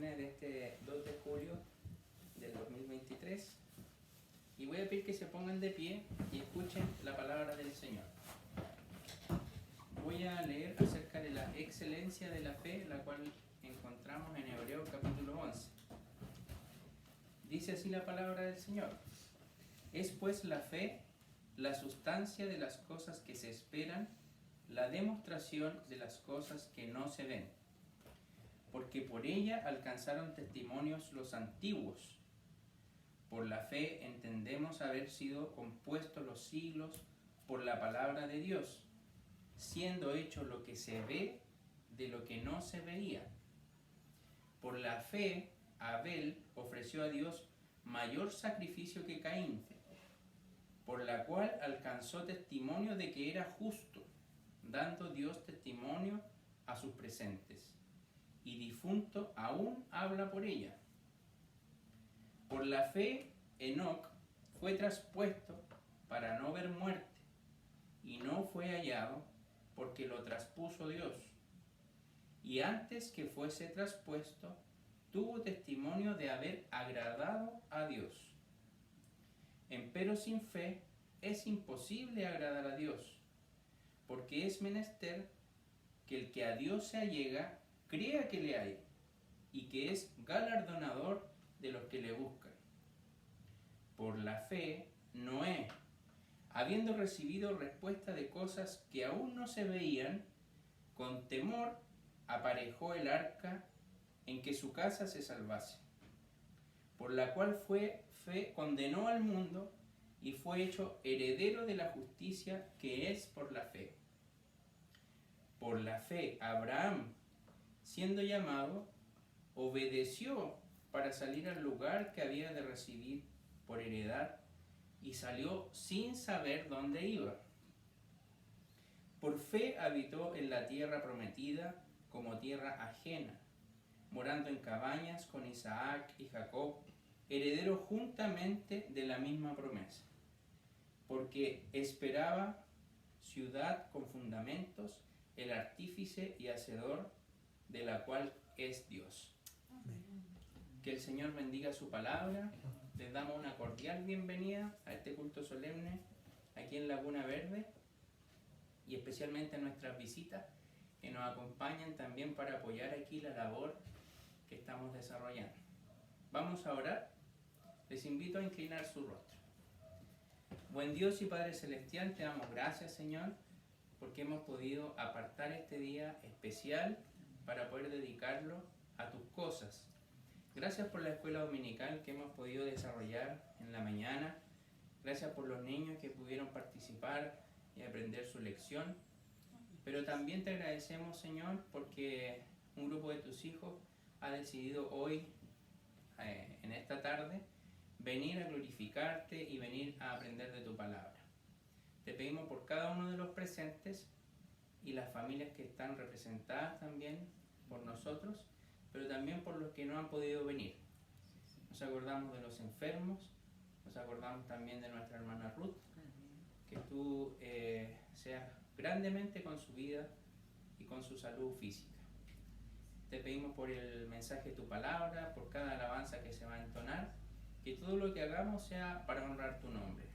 viernes de este 2 de julio del 2023 y voy a pedir que se pongan de pie y escuchen la palabra del Señor. Voy a leer acerca de la excelencia de la fe, la cual encontramos en Hebreos capítulo 11. Dice así la palabra del Señor: es pues la fe la sustancia de las cosas que se esperan, la demostración de las cosas que no se ven. Porque por ella alcanzaron testimonios los antiguos. Por la fe entendemos haber sido compuestos los siglos por la palabra de Dios, siendo hecho lo que se ve de lo que no se veía. Por la fe Abel ofreció a Dios mayor sacrificio que Caín, por la cual alcanzó testimonio de que era justo, dando Dios testimonio a sus presentes, y difunto aún habla por ella. Por la fe Enoc fue traspuesto para no ver muerte, y no fue hallado porque lo traspuso Dios. Y antes que fuese traspuesto, tuvo testimonio de haber agradado a Dios. Empero sin fe es imposible agradar a Dios, porque es menester que el que a Dios se allega crea que le hay, y que es galardonador de los que le buscan. Por la fe, Noé, habiendo recibido respuesta de cosas que aún no se veían, con temor aparejó el arca en que su casa se salvase, por la cual fe condenó al mundo y fue hecho heredero de la justicia que es por la fe. Por la fe, Abraham, siendo llamado, obedeció para salir al lugar que había de recibir por heredad y salió sin saber dónde iba. Por fe habitó en la tierra prometida como tierra ajena, morando en cabañas con Isaac y Jacob, herederos juntamente de la misma promesa, porque esperaba ciudad con fundamentos, el artífice y hacedor de la cual es Dios. Amén. Que el Señor bendiga su palabra. Les damos una cordial bienvenida a este culto solemne aquí en Laguna Verde y especialmente a nuestras visitas que nos acompañan también para apoyar aquí la labor que estamos desarrollando. Vamos a orar. Les invito a inclinar su rostro. Buen Dios y Padre Celestial, te damos gracias, Señor, porque hemos podido apartar este día especial para poder dedicarlo a tus cosas. Gracias por la escuela dominical que hemos podido desarrollar en la mañana. Gracias por los niños que pudieron participar y aprender su lección. Pero también te agradecemos, Señor, porque un grupo de tus hijos ha decidido hoy, en esta tarde, venir a glorificarte y venir a aprender de tu palabra. Te pedimos por cada uno de los presentes y las familias que están representadas también por nosotros, pero también por los que no han podido venir. Nos acordamos de los enfermos, nos acordamos también de nuestra hermana Ruth, que tú seas grandemente con su vida y con su salud física. Te pedimos por el mensaje de tu palabra, por cada alabanza que se va a entonar, que todo lo que hagamos sea para honrar tu nombre,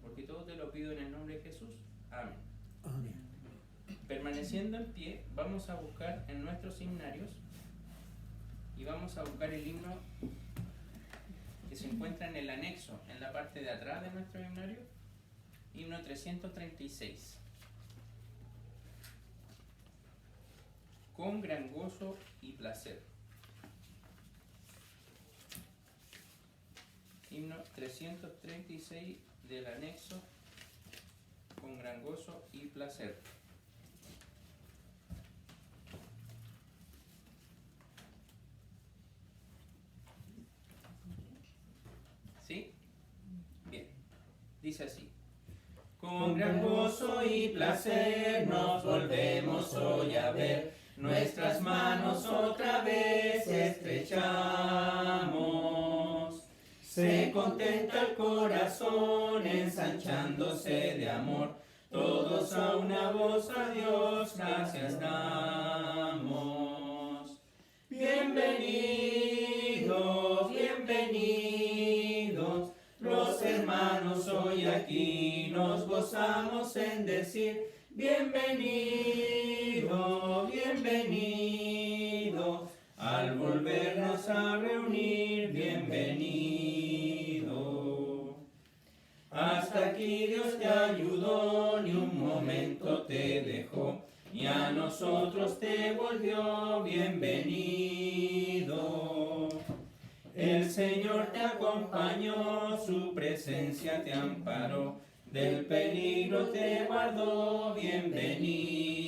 porque todo te lo pido en el nombre de Jesús. Amén. Amén. Permaneciendo en pie, vamos a buscar en nuestros himnarios y vamos a buscar el himno que se encuentra en el anexo, en la parte de atrás de nuestro himnario, himno 336. Con gran gozo y placer. Himno 336 del anexo, con gran gozo y placer. ¿Sí? Bien. Dice así. Con gran gozo y placer nos volvemos hoy a ver, nuestras manos otra vez estrechamos. Se contenta el corazón ensanchándose de amor, todos a una voz a Dios gracias damos. Bienvenidos Bienvenidos, bienvenidos, los hermanos hoy aquí nos gozamos en decir, bienvenido, bienvenido, al volvernos a reunir, bienvenido. Hasta aquí Dios te ayudó, ni un momento te dejó, y a nosotros te volvió bienvenido. El Señor te acompañó, su presencia te amparó, del peligro te guardó, bienvenido.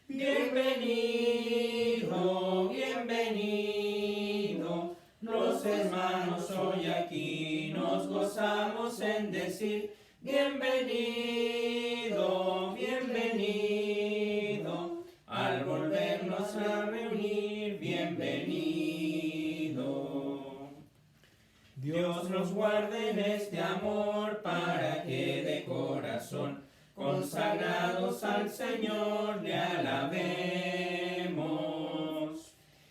Bienvenido, bienvenido, los hermanos hoy aquí nos gozamos en decir, bienvenido, bienvenido, al volvernos a reunir, bienvenido. Dios nos guarde en este amor para que de corazón, consagrados al Señor, le alabemos.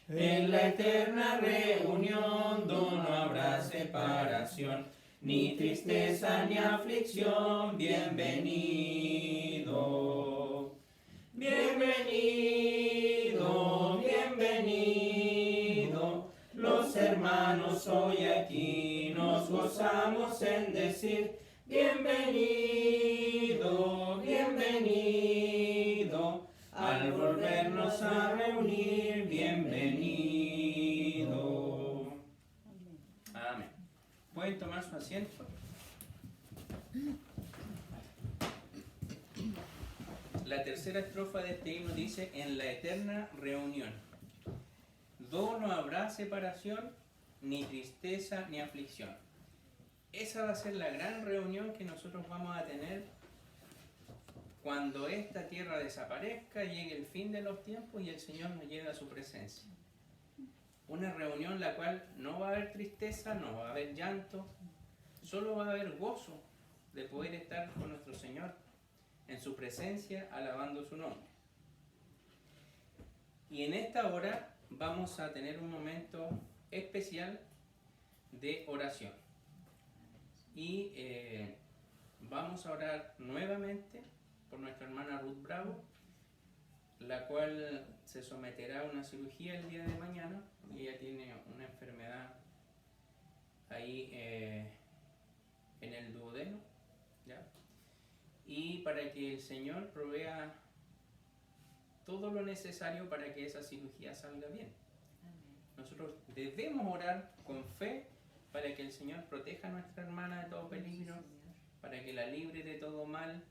En la eterna reunión, donde no habrá separación, ni tristeza ni aflicción, bienvenido. Bienvenido, bienvenido, los hermanos hoy aquí nos gozamos en decir, bienvenido, bienvenido, al volvernos a reunir, bienvenido. Amén. ¿Pueden tomar su asiento? La tercera estrofa de este himno dice, en la eterna reunión, do no habrá separación, ni tristeza ni aflicción. Esa va a ser la gran reunión que nosotros vamos a tener cuando esta tierra desaparezca, llegue el fin de los tiempos y el Señor nos lleve a su presencia. Una reunión en la cual no va a haber tristeza, no va a haber llanto, solo va a haber gozo de poder estar con nuestro Señor en su presencia, alabando su nombre. Y en esta hora vamos a tener un momento especial de oración. Y vamos a orar nuevamente por nuestra hermana Ruth Bravo, la cual se someterá a una cirugía el día de mañana. Ella tiene una enfermedad ahí en el duodeno, ¿ya? Y para que el Señor provea todo lo necesario para que esa cirugía salga bien. Nosotros debemos orar con fe para que el Señor proteja a nuestra hermana de todo peligro, para que la libre de todo mal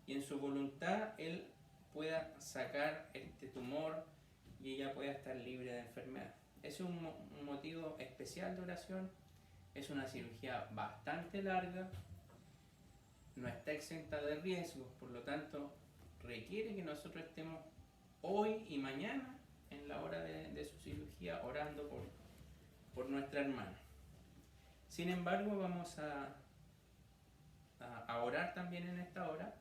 y en su voluntad Él pueda sacar este tumor y ella pueda estar libre de enfermedad. Es un motivo especial de oración, es una cirugía bastante larga, no está exenta de riesgos, por lo tanto requiere que nosotros estemos hoy y mañana en la hora de su cirugía orando por nuestra hermana. Sin embargo, vamos a orar también en esta hora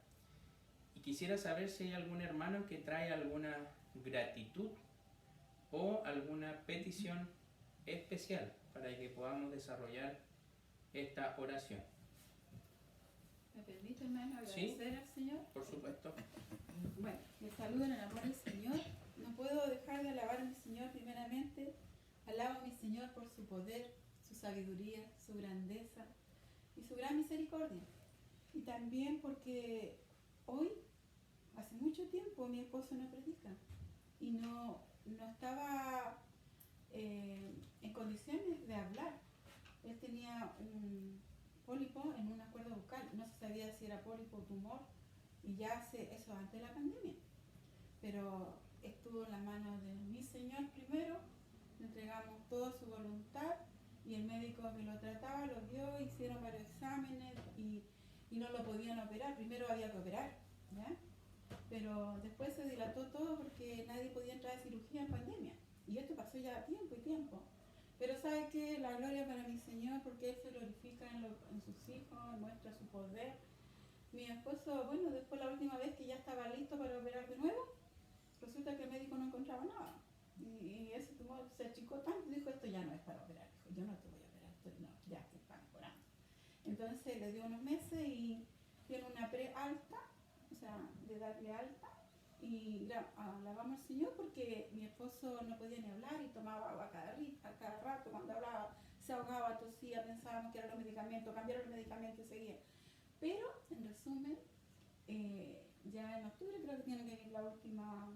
y quisiera saber si hay algún hermano que trae alguna gratitud o alguna petición especial para que podamos desarrollar esta oración. ¿Me permite, hermano, agradecer al Señor? Por supuesto. Bueno, les saludo en el amor del Señor. No puedo dejar de alabar a mi Señor primeramente. Alabo a mi Señor por su poder, su sabiduría, su grandeza y su gran misericordia. Y también porque hoy, hace mucho tiempo, mi esposo no predica y no estaba en condiciones de hablar. Él tenía un pólipo en una cuerda bucal, no se sabía si era pólipo o tumor, y ya hace eso antes de la pandemia. Pero estuvo en la mano de mi Señor primero, le entregamos toda su voluntad y el médico que lo trataba lo vio, hicieron varios exámenes y no lo podían operar. Primero había que operar, ¿ya? Pero después se dilató todo porque nadie podía entrar a cirugía en pandemia. Y esto pasó ya tiempo y tiempo. Pero sabe que la gloria para mi Señor, porque Él se glorifica en sus hijos, muestra su poder. Mi esposo, bueno, después la última vez que ya estaba listo para operar de nuevo, resulta que el médico no encontraba nada. Y ese tumor se achicó tanto, dijo, esto ya no es para operar. Dijo, yo no te voy a operar, esto no, ya te está mejorando. Entonces le dio unos meses y tiene una pre-alta, o sea, de darle alta, y alabamos al Señor porque mi esposo no podía ni hablar y tomaba agua a cada rato, cuando hablaba se ahogaba, tosía, pensábamos que eran los medicamentos, cambiaron los medicamentos y seguía. Pero, en resumen, ya en octubre creo que tiene que ir la última,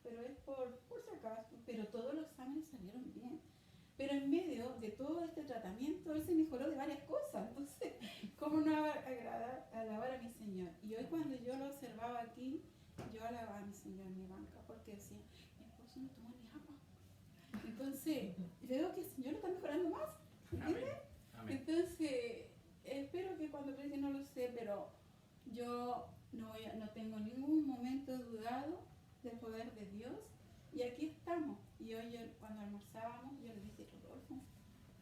pero es por si acaso, pero todos los exámenes salieron bien. Pero en medio de todo este tratamiento, él se mejoró de varias cosas. Entonces, ¿cómo no alabar a mi Señor? Y hoy cuando yo lo observaba aquí, yo alababa a mi Señor en mi banca, porque decía, mi esposo no toma ni agua. Entonces, veo que el Señor lo está mejorando más, ¿entiendes? Amén. Entonces, espero que cuando predique, no lo sé, pero yo no tengo ningún momento dudado del poder de Dios. Y aquí estamos. Y hoy cuando almorzábamos, yo le dije, Rodolfo,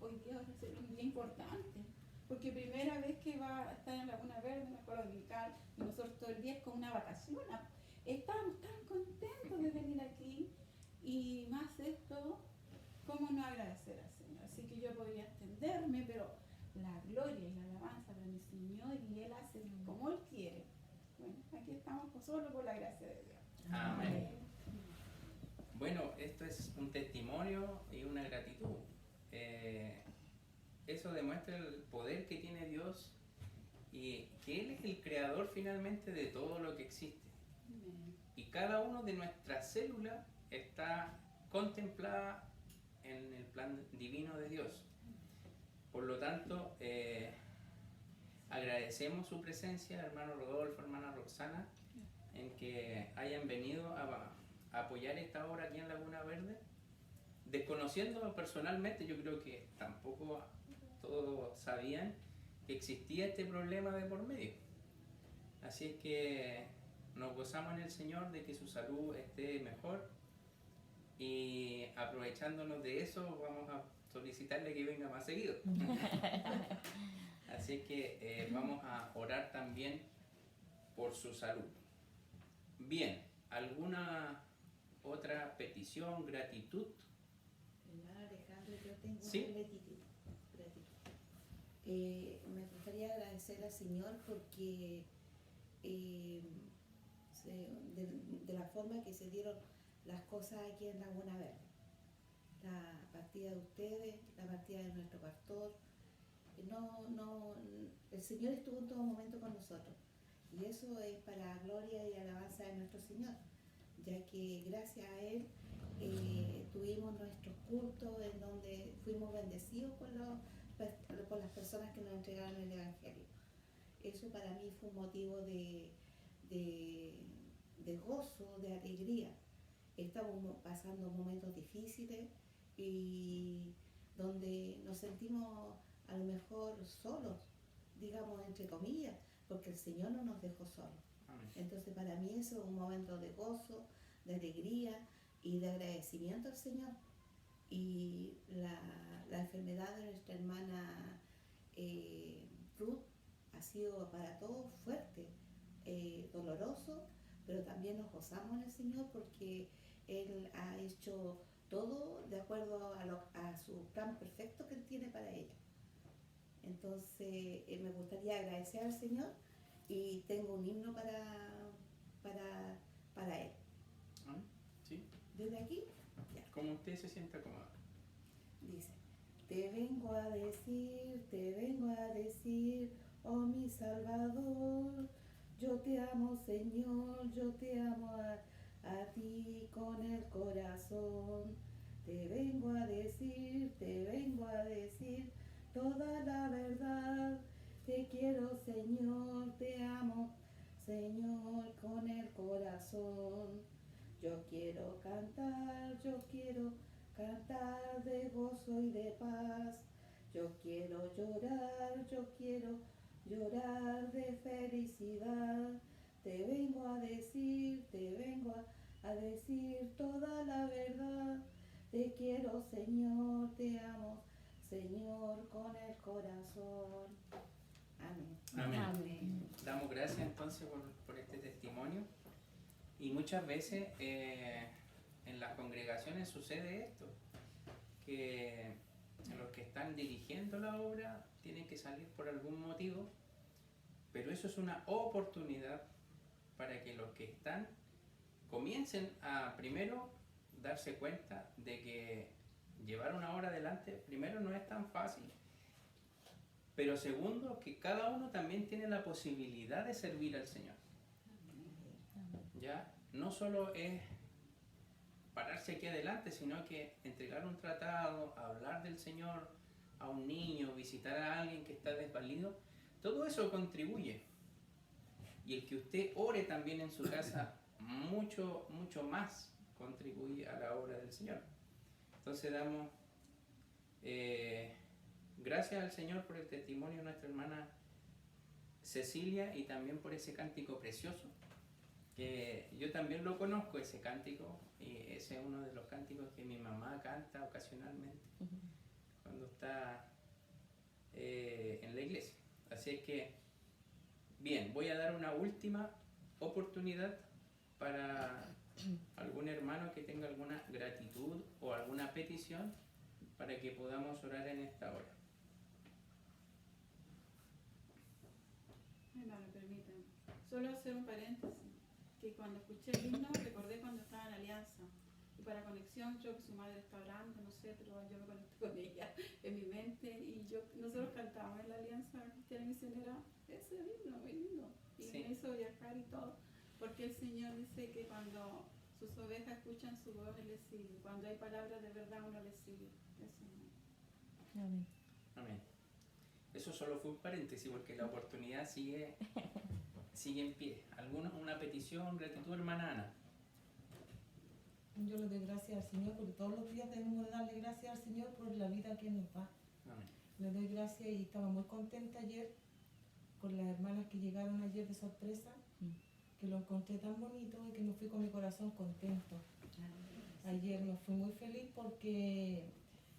hoy día va a ser un día importante. Porque primera vez que va a estar en Laguna Verde, me acuerdo dominical, y nosotros todo el día es como una vacación. Estábamos tan contentos de venir aquí. Y más esto, ¿cómo no agradecer al Señor? Así que yo podría extenderme, pero la gloria y la alabanza de mi Señor, y Él hace como Él quiere. Bueno, aquí estamos solo por la gracia de Dios. Amén. Bueno, esto es un testimonio y una gratitud. Eso demuestra el poder que tiene Dios y que Él es el creador finalmente de todo lo que existe. Y cada una de nuestras células está contemplada en el plan divino de Dios. Por lo tanto, agradecemos su presencia, hermano Rodolfo, hermana Roxana, en que hayan venido a apoyar esta obra aquí en Laguna Verde. Desconociendo personalmente, yo creo que tampoco todos sabían que existía este problema de por medio. Así es que nos gozamos en el Señor de que su salud esté mejor, y aprovechándonos de eso vamos a solicitarle que venga más seguido. Así que vamos a orar también por su salud. Bien, ¿alguna otra petición, gratitud? Hermano Alejandro, yo tengo ¿Sí? una gratitud. Me gustaría agradecer al Señor porque de la forma que se dieron las cosas aquí en Laguna Verde. La partida de ustedes, la partida de nuestro pastor. El Señor estuvo en todo momento con nosotros. Y eso es para gloria y alabanza de nuestro Señor, ya que gracias a Él tuvimos nuestros cultos en donde fuimos bendecidos por las personas que nos entregaron el Evangelio. Eso para mí fue un motivo de gozo, de alegría. Estamos pasando momentos difíciles y donde nos sentimos a lo mejor solos, digamos entre comillas, porque el Señor no nos dejó solos. Amén. Entonces para mí eso es un momento de gozo, de alegría y de agradecimiento al Señor. Y la enfermedad de nuestra hermana Ruth ha sido para todos fuerte, doloroso, pero también nos gozamos en el Señor porque Él ha hecho todo de acuerdo a su plan perfecto que Él tiene para ella. Entonces me gustaría agradecer al Señor y tengo un himno para Él. Amén. ¿Sí? Desde aquí, ya. Como usted se sienta cómodo. Dice, te vengo a decir, oh mi Salvador, yo te amo Señor, yo te amo a ti con el corazón. Te vengo a decir toda la verdad. Te quiero Señor, te amo Señor con el corazón. Yo quiero cantar de gozo y de paz. Yo quiero llorar de felicidad. Te vengo a decir toda la verdad. Te quiero Señor, te amo Señor con el corazón. Amén. Amén. Amén. Damos gracias entonces por este testimonio. Y muchas veces en las congregaciones sucede esto, que los que están dirigiendo la obra tienen que salir por algún motivo, pero eso es una oportunidad para que los que están comiencen a primero darse cuenta de que llevar una obra adelante primero no es tan fácil, pero segundo que cada uno también tiene la posibilidad de servir al Señor. ¿Ya? No solo es pararse aquí adelante, sino que entregar un tratado, hablar del Señor a un niño, visitar a alguien que está desvalido, todo eso contribuye. Y el que usted ore también en su casa, mucho, mucho más contribuye a la obra del Señor. Entonces damos gracias al Señor por el testimonio de nuestra hermana Cecilia y también por ese cántico precioso, que yo también lo conozco, ese cántico, y ese es uno de los cánticos que mi mamá canta ocasionalmente cuando está en la iglesia. Así es que, bien, voy a dar una última oportunidad para algún hermano que tenga alguna gratitud o alguna petición para que podamos orar en esta hora. Hermano, permítanme. Solo hacer un paréntesis, que cuando escuché el himno recordé cuando estaba en Alianza. Y para conexión creo que su madre está orando, no sé, pero yo me conecté con ella en mi mente y nosotros cantábamos en la Alianza Cristiana Misionera ese himno, muy lindo. Y Sí. me hizo viajar y todo, porque el Señor dice que cuando sus ovejas escuchan su voz, Él les sigue. Cuando hay palabras de verdad, uno les sigue. Eso. Amén. Amén. Eso solo fue un paréntesis porque la oportunidad sigue en pie. ¿Una petición, gratitud, hermana Ana? Yo le doy gracias al Señor porque todos los días debemos de darle gracias al Señor por la vida que nos da. Amén. Le doy gracias y estaba muy contenta ayer con las hermanas que llegaron ayer de sorpresa, que lo encontré tan bonito y que me fui con mi corazón contento. Ayer me fui muy feliz porque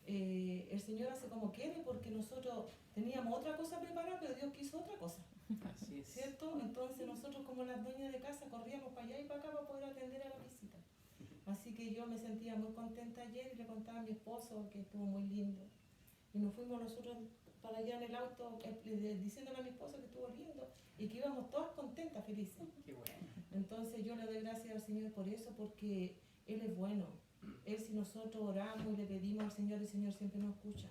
el Señor hace como quiere, porque nosotros teníamos otra cosa preparada, pero Dios quiso otra cosa, Así es. ¿cierto? Entonces nosotros como las dueñas de casa corríamos para allá y para acá para poder atender a la visita. Así que yo me sentía muy contenta ayer y le contaba a mi esposo que estuvo muy lindo. Y nos fuimos nosotros para allá en el auto diciéndole a mi esposo que estuvo lindo y que íbamos todas contentas, felices. Qué bueno. Entonces yo le doy gracias al Señor por eso, porque Él es bueno. Él, si nosotros oramos y le pedimos al Señor, el Señor siempre nos escucha.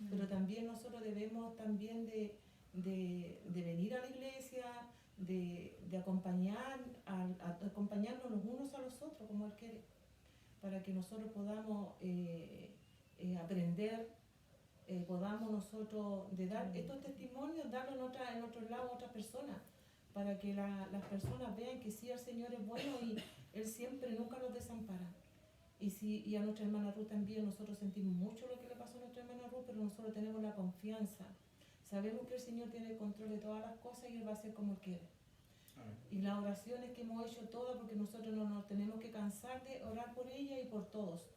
Pero también nosotros debemos también de venir a la iglesia, de acompañarnos los unos a los otros como Él quiere, para que nosotros podamos aprender, podamos nosotros de dar estos testimonios, darlos en otros lados a otras personas, para que las personas vean que sí, el Señor es bueno y Él siempre, nunca nos desampara. Y a nuestra hermana Ruth también, nosotros sentimos mucho lo que le pasó a nuestra hermana Ruth, pero nosotros tenemos la confianza. Sabemos que el Señor tiene el control de todas las cosas y Él va a hacer como Él quiere. Amén. Y las oraciones que hemos hecho todas, porque nosotros no nos tenemos que cansar de orar por ella y por todos,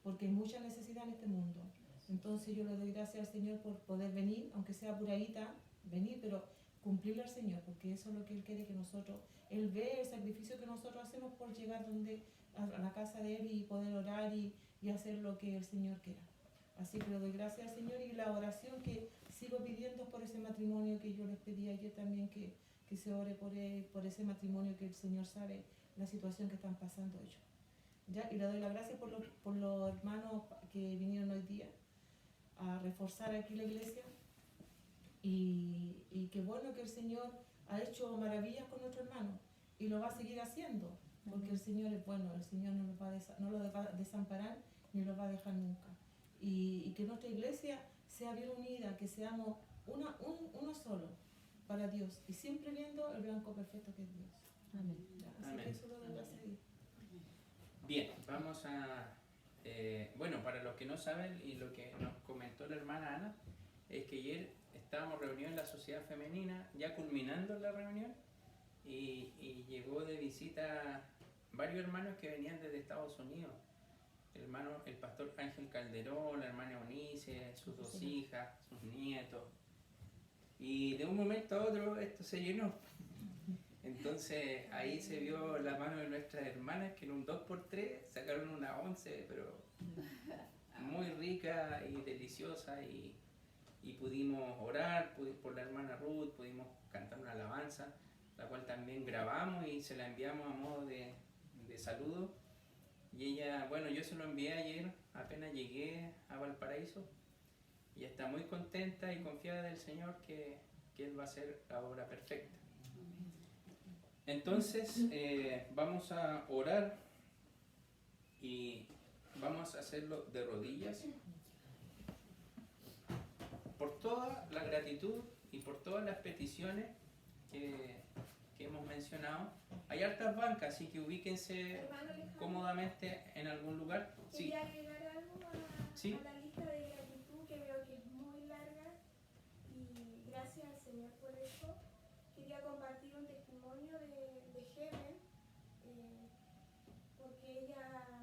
porque hay mucha necesidad en este mundo. Entonces yo le doy gracias al Señor por poder venir, aunque sea apuradita, venir, pero cumplirle al Señor, porque eso es lo que Él quiere que nosotros, Él ve el sacrificio que nosotros hacemos por llegar a la casa de Él y poder orar y hacer lo que el Señor quiera. Así que le doy gracias al Señor y la oración que sigo pidiendo por ese matrimonio que yo les pedí ayer también, que se ore por ese matrimonio, que el Señor sabe la situación que están pasando ellos. ¿Ya? Y le doy las gracias por los hermanos que vinieron hoy día a reforzar aquí la iglesia y qué bueno que el Señor ha hecho maravillas con nuestro hermano y lo va a seguir haciendo, porque el Señor es bueno, el Señor no lo va a desamparar ni lo va a dejar nunca. Y que nuestra iglesia sea bien unida, que seamos uno solo para Dios y siempre viendo el blanco perfecto que es Dios. Amén. Así Amén. que eso lo doy gracias a Dios. Bien, vamos a... bueno, para los que no saben y lo que nos comentó la hermana Ana, es que ayer estábamos reunidos en la sociedad femenina, ya culminando la reunión, y llegó de visita varios hermanos que venían desde Estados Unidos. El pastor Ángel Calderón, la hermana Eunice, sus dos hijas, sus nietos. Y de un momento a otro esto se llenó. Entonces ahí se vio la mano de nuestras hermanas que en un 2x3 sacaron una 11, pero muy rica y deliciosa y pudimos orar por la hermana Ruth, pudimos cantar una alabanza, la cual también grabamos y se la enviamos a modo de saludo. Y ella, bueno, yo se lo envié ayer, apenas llegué a Valparaíso, y está muy contenta y confiada del Señor que Él va a hacer la obra perfecta. Entonces, vamos a orar y vamos a hacerlo de rodillas por toda la gratitud y por todas las peticiones que hemos mencionado. Hay hartas bancas, así que ubíquense Hermano Alejandro, cómodamente en algún lugar. Sí, quería agregar algo Sí. a la lista de gratitud que veo que es muy larga y gracias al Señor por eso. Quería compartir un testimonio de Helen, porque ella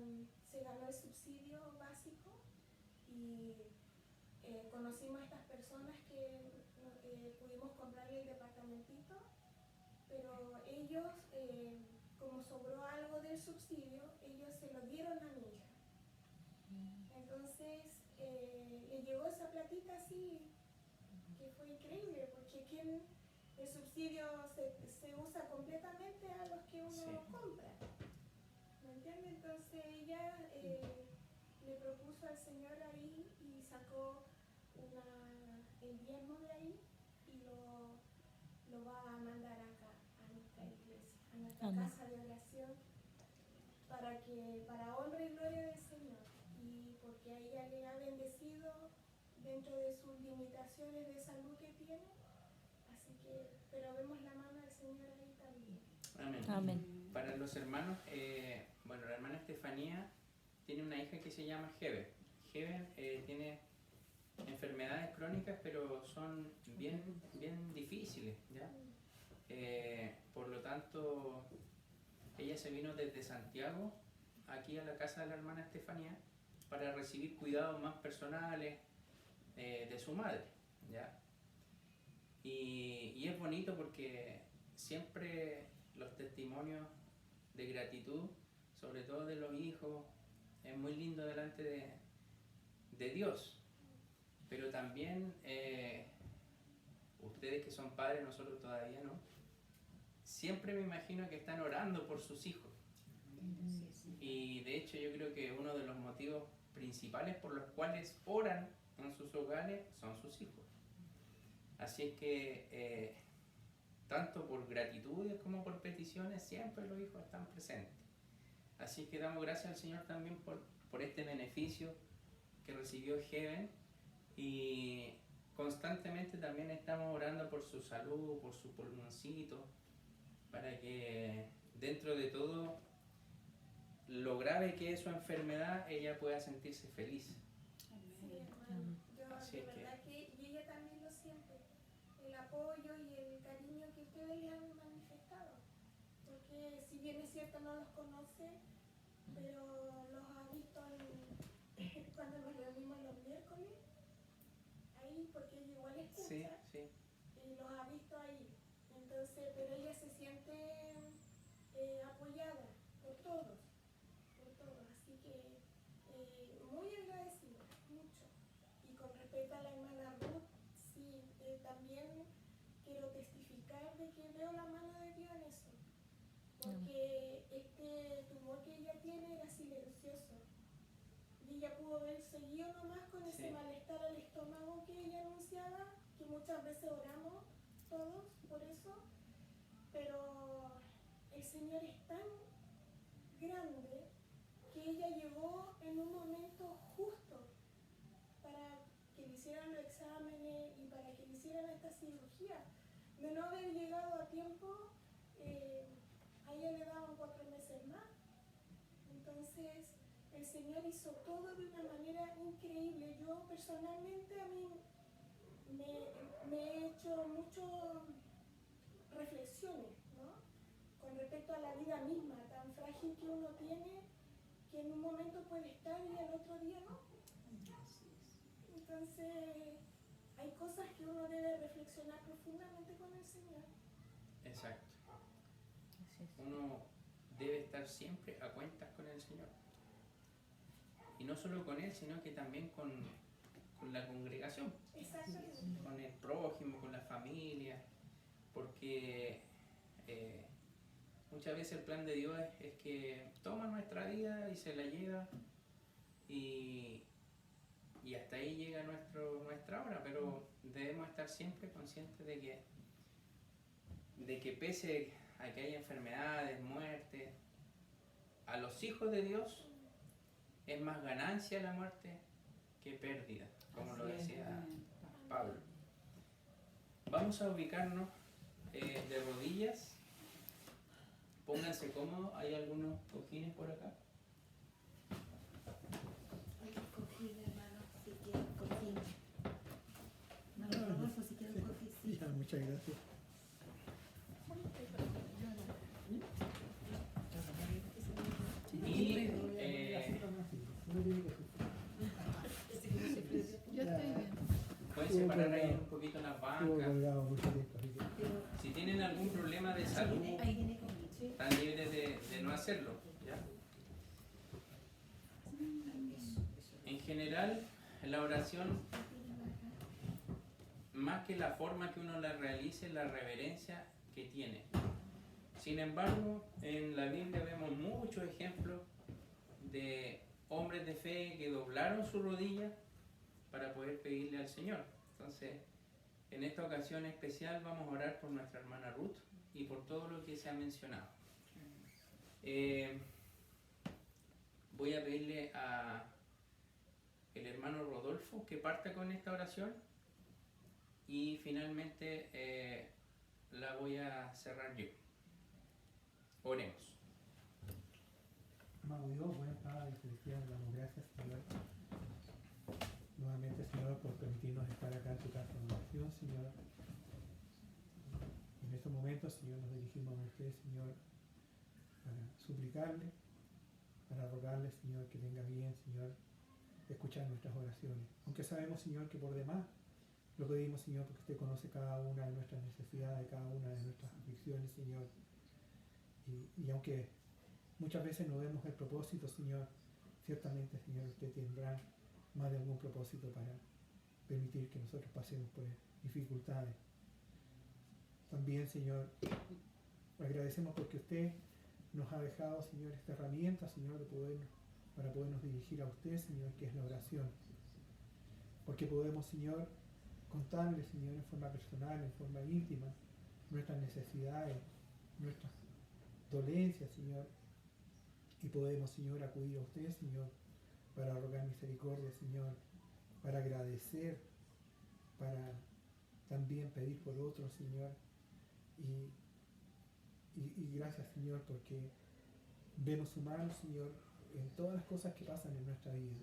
se ganó el subsidio básico y conocimos a estas personas que pudimos comprarle el departamentito, pero ellos, como sobró algo del subsidio, ellos se lo dieron a mi hija. Entonces, le llegó esa platita así, que fue increíble, porque el subsidio se usa completamente a los que uno Sí. compra. ¿Me entiendes? Entonces ella le propuso al Señor ahí y sacó el diezmo de ahí y lo va a mandar acá, a nuestra iglesia, a nuestra Amén. casa de oración, para honra y gloria del Señor. Y porque a ella le ha bendecido dentro de sus limitaciones de salud que tiene. Así que, pero vemos la mano del Señor ahí también. amén. Amén. Para los hermanos, bueno, la hermana Estefanía tiene una hija que se llama Hebe. Hebe tiene enfermedades crónicas, pero son bien difíciles, ¿ya? Por lo tanto, ella se vino desde Santiago aquí a la casa de la hermana Estefanía para recibir cuidados más personales de su madre, ¿ya? Y es bonito porque siempre los testimonios de gratitud, sobre todo de los hijos, es muy lindo delante de Dios. Pero también ustedes que son padres, nosotros todavía no, siempre me imagino que están orando por sus hijos. Y de hecho yo creo que uno de los motivos principales por los cuales oran en sus hogares son sus hijos. Así es que tanto por gratitudes como por peticiones siempre los hijos están presentes. Así que damos gracias al Señor también por este beneficio que recibió Heben, y constantemente también estamos orando por su salud, por su pulmoncito, para que dentro de todo lo grave que es su enfermedad, ella pueda sentirse feliz. Sí, hermano. Yo Así de es que- verdad que y ella también lo siente, el apoyo y el cariño que ustedes le han manifestado, porque si bien es cierto no los conoce, pero los ha visto cuando nos reunimos los miércoles, ahí porque ella igual escucha, Sí, sí. y los ha visto ahí. Entonces, pero ella se siente apoyada por todos, así que muy agradecida, mucho. Y con respecto a la hermana Ruth, sí, también quiero testificar de que veo la mano de Dios en eso, porque este tumor que ella tiene era silencioso y ella pudo haber seguido nomás con ese Sí. malestar al estómago que ella anunciaba, que muchas veces oramos todos por eso, pero el Señor es tan grande que ella llegó en un momento justo para que le hicieran los exámenes y para que le hicieran esta cirugía. De no haber llegado a tiempo, a ella le daban 4 meses más. Entonces, el Señor hizo todo de una manera increíble. Yo personalmente a mí me he hecho muchas reflexiones, ¿no? Con respecto a la vida misma, tan frágil que uno tiene, que en un momento puede estar y al otro día no. Entonces, hay cosas que uno debe reflexionar profundamente con el Señor. Exacto. Así es. Uno debe estar siempre a cuentas con el Señor. y no solo con él, sino que también con la congregación, Exactamente. con el prójimo, con la familia, porque muchas veces el plan de Dios es que toma nuestra vida y se la lleva y hasta ahí llega nuestra hora, pero debemos estar siempre conscientes de que pese a que haya enfermedades, muertes, a los hijos de Dios es más ganancia la muerte que pérdida, como lo decía Pablo. Vamos a ubicarnos de rodillas. Pónganse cómodos. ¿Hay algunos cojines por acá? Hay cojín, hermano, si quieren cojín. Hermano Rodolfo, si quieren cojín, sí. Ya, muchas gracias. Y Yo estoy bien. pueden separar ahí un poquito las Estuvo bancas. colgado mucho tiempo, así que Si tienen algún problema de salud, Ahí viene cojín, sí. están libres de no hacerlo, ¿ya? En general, la oración, más que la forma que uno la realice, la reverencia que tiene. Sin embargo, en la Biblia vemos muchos ejemplos de hombres de fe que doblaron su rodilla para poder pedirle al Señor. Entonces, en esta ocasión especial vamos a orar por nuestra hermana Ruth y por todo lo que se ha mencionado. Voy a pedirle a el hermano Rodolfo que parta con esta oración y finalmente la voy a cerrar yo. Oremos. Amado Dios, buen Padre celestial, damos gracias, Señor. Nuevamente, Señor, por permitirnos estar acá en tu casa de oración, Señor. En estos momentos, Señor, nos dirigimos a usted, Señor, para suplicarle, para rogarle, Señor, que venga bien, Señor, escuchar nuestras oraciones. Aunque sabemos, Señor, que por demás lo pedimos, Señor, porque usted conoce cada una de nuestras necesidades, cada una de nuestras aflicciones, Señor. Y aunque muchas veces no vemos el propósito, Señor, ciertamente, Señor, usted tendrá más de algún propósito para permitir que nosotros pasemos por dificultades. También, Señor, agradecemos porque usted nos ha dejado, Señor, esta herramienta, Señor, para podernos dirigir a usted, Señor, que es la oración. Porque podemos, Señor, contarle, Señor, en forma personal, en forma íntima, nuestras necesidades, nuestras dolencias, Señor, y podemos, Señor, acudir a usted, Señor, para rogar misericordia, Señor, para agradecer, para también pedir por otros, Señor, y gracias, Señor, porque vemos su mano, Señor, en todas las cosas que pasan en nuestra vida.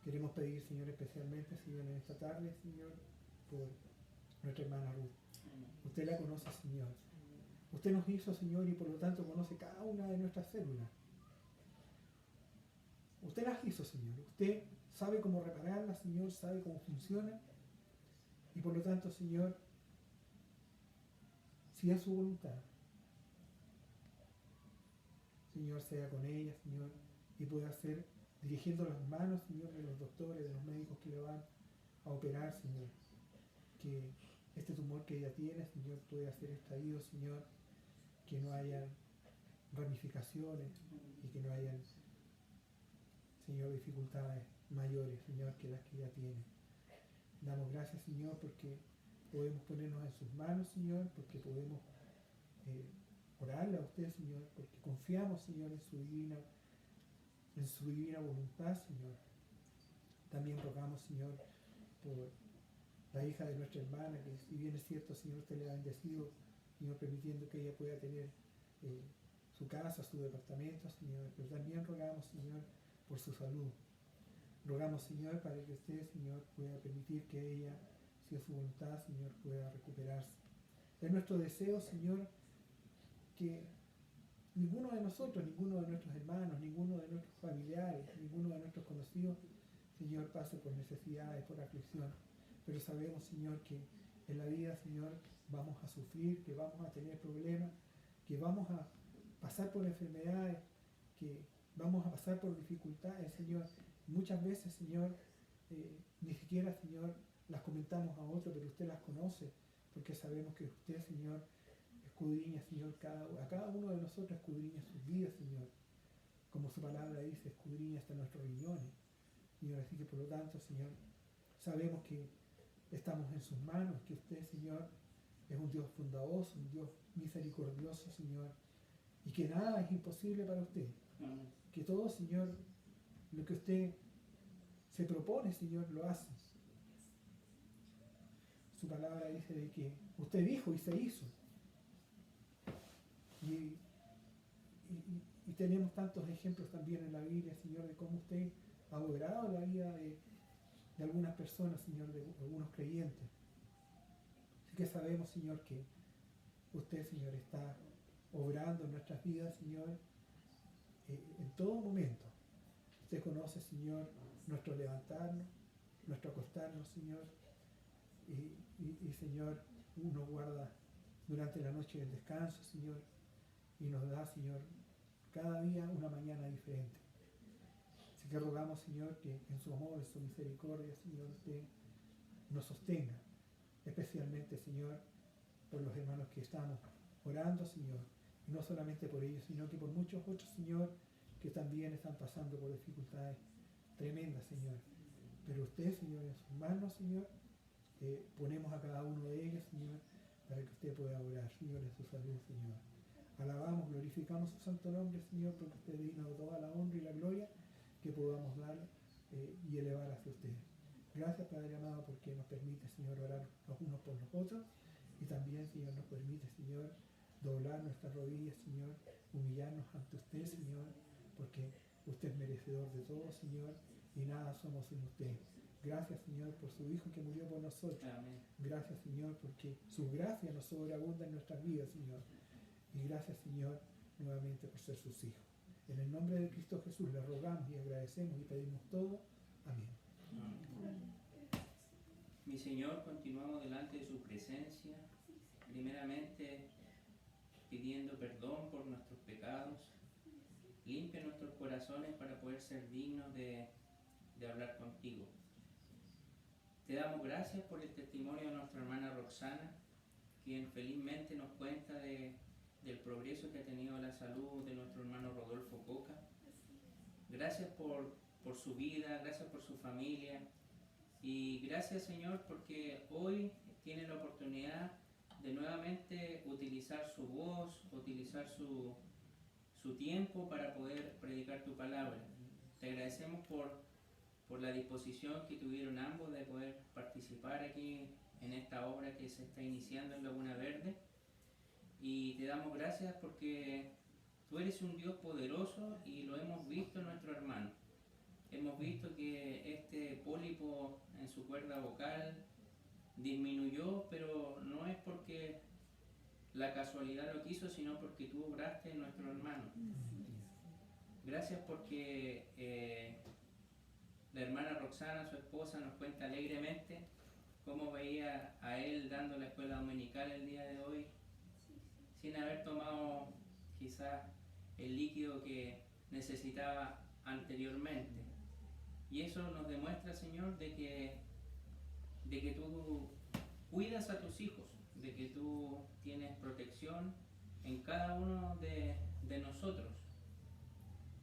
Queremos pedir, Señor, especialmente, Señor, en esta tarde, Señor, por nuestra hermana Ruth. Usted la conoce, Señor. Usted nos hizo, Señor, y por lo tanto conoce cada una de nuestras células. Usted las hizo, Señor. Usted sabe cómo repararlas, Señor, sabe cómo funcionan. Y por lo tanto, Señor, si es su voluntad, Señor, sea con ella, Señor, y pueda ser dirigiendo las manos, Señor, de los doctores, de los médicos que le van a operar, Señor. Que este tumor que ella tiene, Señor, pueda ser extraído, Señor, que no haya ramificaciones y que no haya, Señor, dificultades mayores, Señor, que las que ella tiene. Damos gracias, Señor, porque podemos ponernos en sus manos, Señor, porque podemos orarle a usted, Señor, porque confiamos, Señor, en su divina voluntad, Señor. También rogamos, Señor, por la hija de nuestra hermana, que si bien es cierto, Señor, usted le ha bendecido, Señor, permitiendo que ella pueda tener su casa, su departamento, Señor, pero también rogamos, Señor, por su salud. Rogamos, Señor, para que usted, Señor, pueda permitir que ella, si es su voluntad, Señor, pueda recuperarse. Es nuestro deseo, Señor, que ninguno de nosotros, ninguno de nuestros hermanos, ninguno de nuestros familiares, ninguno de nuestros conocidos, Señor, pase por necesidades, por aflicción. Pero sabemos, Señor, que en la vida, Señor, vamos a sufrir, que vamos a tener problemas, que vamos a pasar por enfermedades, que vamos a pasar por dificultades, Señor. Muchas veces, Señor, ni siquiera, Señor, las comentamos a otro, pero usted las conoce, porque sabemos que usted, Señor, escudriña, Señor, a cada uno de nosotros escudriña sus vidas, Señor. Como su palabra dice, escudriña hasta nuestros riñones, Señor. Así que, por lo tanto, Señor, sabemos que estamos en sus manos, que usted, Señor, es un Dios bondadoso, un Dios misericordioso, Señor, y que nada es imposible para usted. Que todo, Señor, lo que usted se propone, Señor, lo hace. Su palabra dice de que usted dijo y se hizo. Y tenemos tantos ejemplos también en la Biblia, Señor, de cómo usted ha obrado la vida de algunas personas, Señor, de algunos creyentes. Así que sabemos, Señor, que usted, Señor, está obrando en nuestras vidas, Señor, en todo momento. Usted conoce, Señor, nuestro levantarnos, nuestro acostarnos, Señor, y Señor, uno guarda durante la noche el descanso, Señor, y nos da, Señor, cada día una mañana diferente. Así que rogamos, Señor, que en su amor, en su misericordia, Señor, usted nos sostenga, especialmente, Señor, por los hermanos que estamos orando, Señor, y no solamente por ellos, sino que por muchos otros, Señor, que también están pasando por dificultades tremendas, Señor. Pero usted, Señor, en sus manos, Señor, ponemos a cada uno de ellos, Señor, para que usted pueda orar, Señor, en su salud, Señor. Alabamos, glorificamos su santo nombre, Señor, porque usted es digno de toda la honra y la gloria que podamos dar y elevar hacia usted. Gracias, Padre amado, porque nos permite, Señor, orar los unos por los otros, y también, Señor, nos permite, Señor, doblar nuestras rodillas, Señor, humillarnos ante usted, Señor, porque usted es merecedor de todo, Señor, y nada somos sin usted. Gracias, Señor, por su Hijo que murió por nosotros. Amén. Gracias, Señor, porque su gracia nos sobreabunda en nuestras vidas, Señor. Y gracias, Señor, nuevamente por ser sus hijos. En el nombre de Cristo Jesús le rogamos y agradecemos y pedimos todo. Amén. Mi Señor, continuamos delante de su presencia, primeramente pidiendo perdón por nuestros pecados. Limpia nuestros corazones para poder ser dignos de hablar contigo. Te damos gracias por el testimonio de nuestra hermana Roxana, quien felizmente nos cuenta del progreso que ha tenido la salud de nuestro hermano Rodolfo Coca. Gracias por su vida, gracias por su familia, y gracias, Señor, porque hoy tiene la oportunidad de nuevamente utilizar su voz, utilizar su tiempo para poder predicar tu palabra. Te agradecemos por la disposición que tuvieron ambos de poder participar aquí en esta obra que se está iniciando en Laguna Verde, y te damos gracias porque tú eres un Dios poderoso y lo hemos visto en nuestro hermano. Hemos visto que este pólipo en su cuerda vocal disminuyó, pero no es porque la casualidad lo quiso, sino porque tú obraste en nuestro hermano. Gracias porque la hermana Roxana, su esposa, nos cuenta alegremente cómo veía a él dando la escuela dominical el día de hoy, sin haber tomado quizás el líquido que necesitaba anteriormente. Y eso nos demuestra, Señor, de que tú cuidas a tus hijos, de que tú tienes protección en cada uno de nosotros.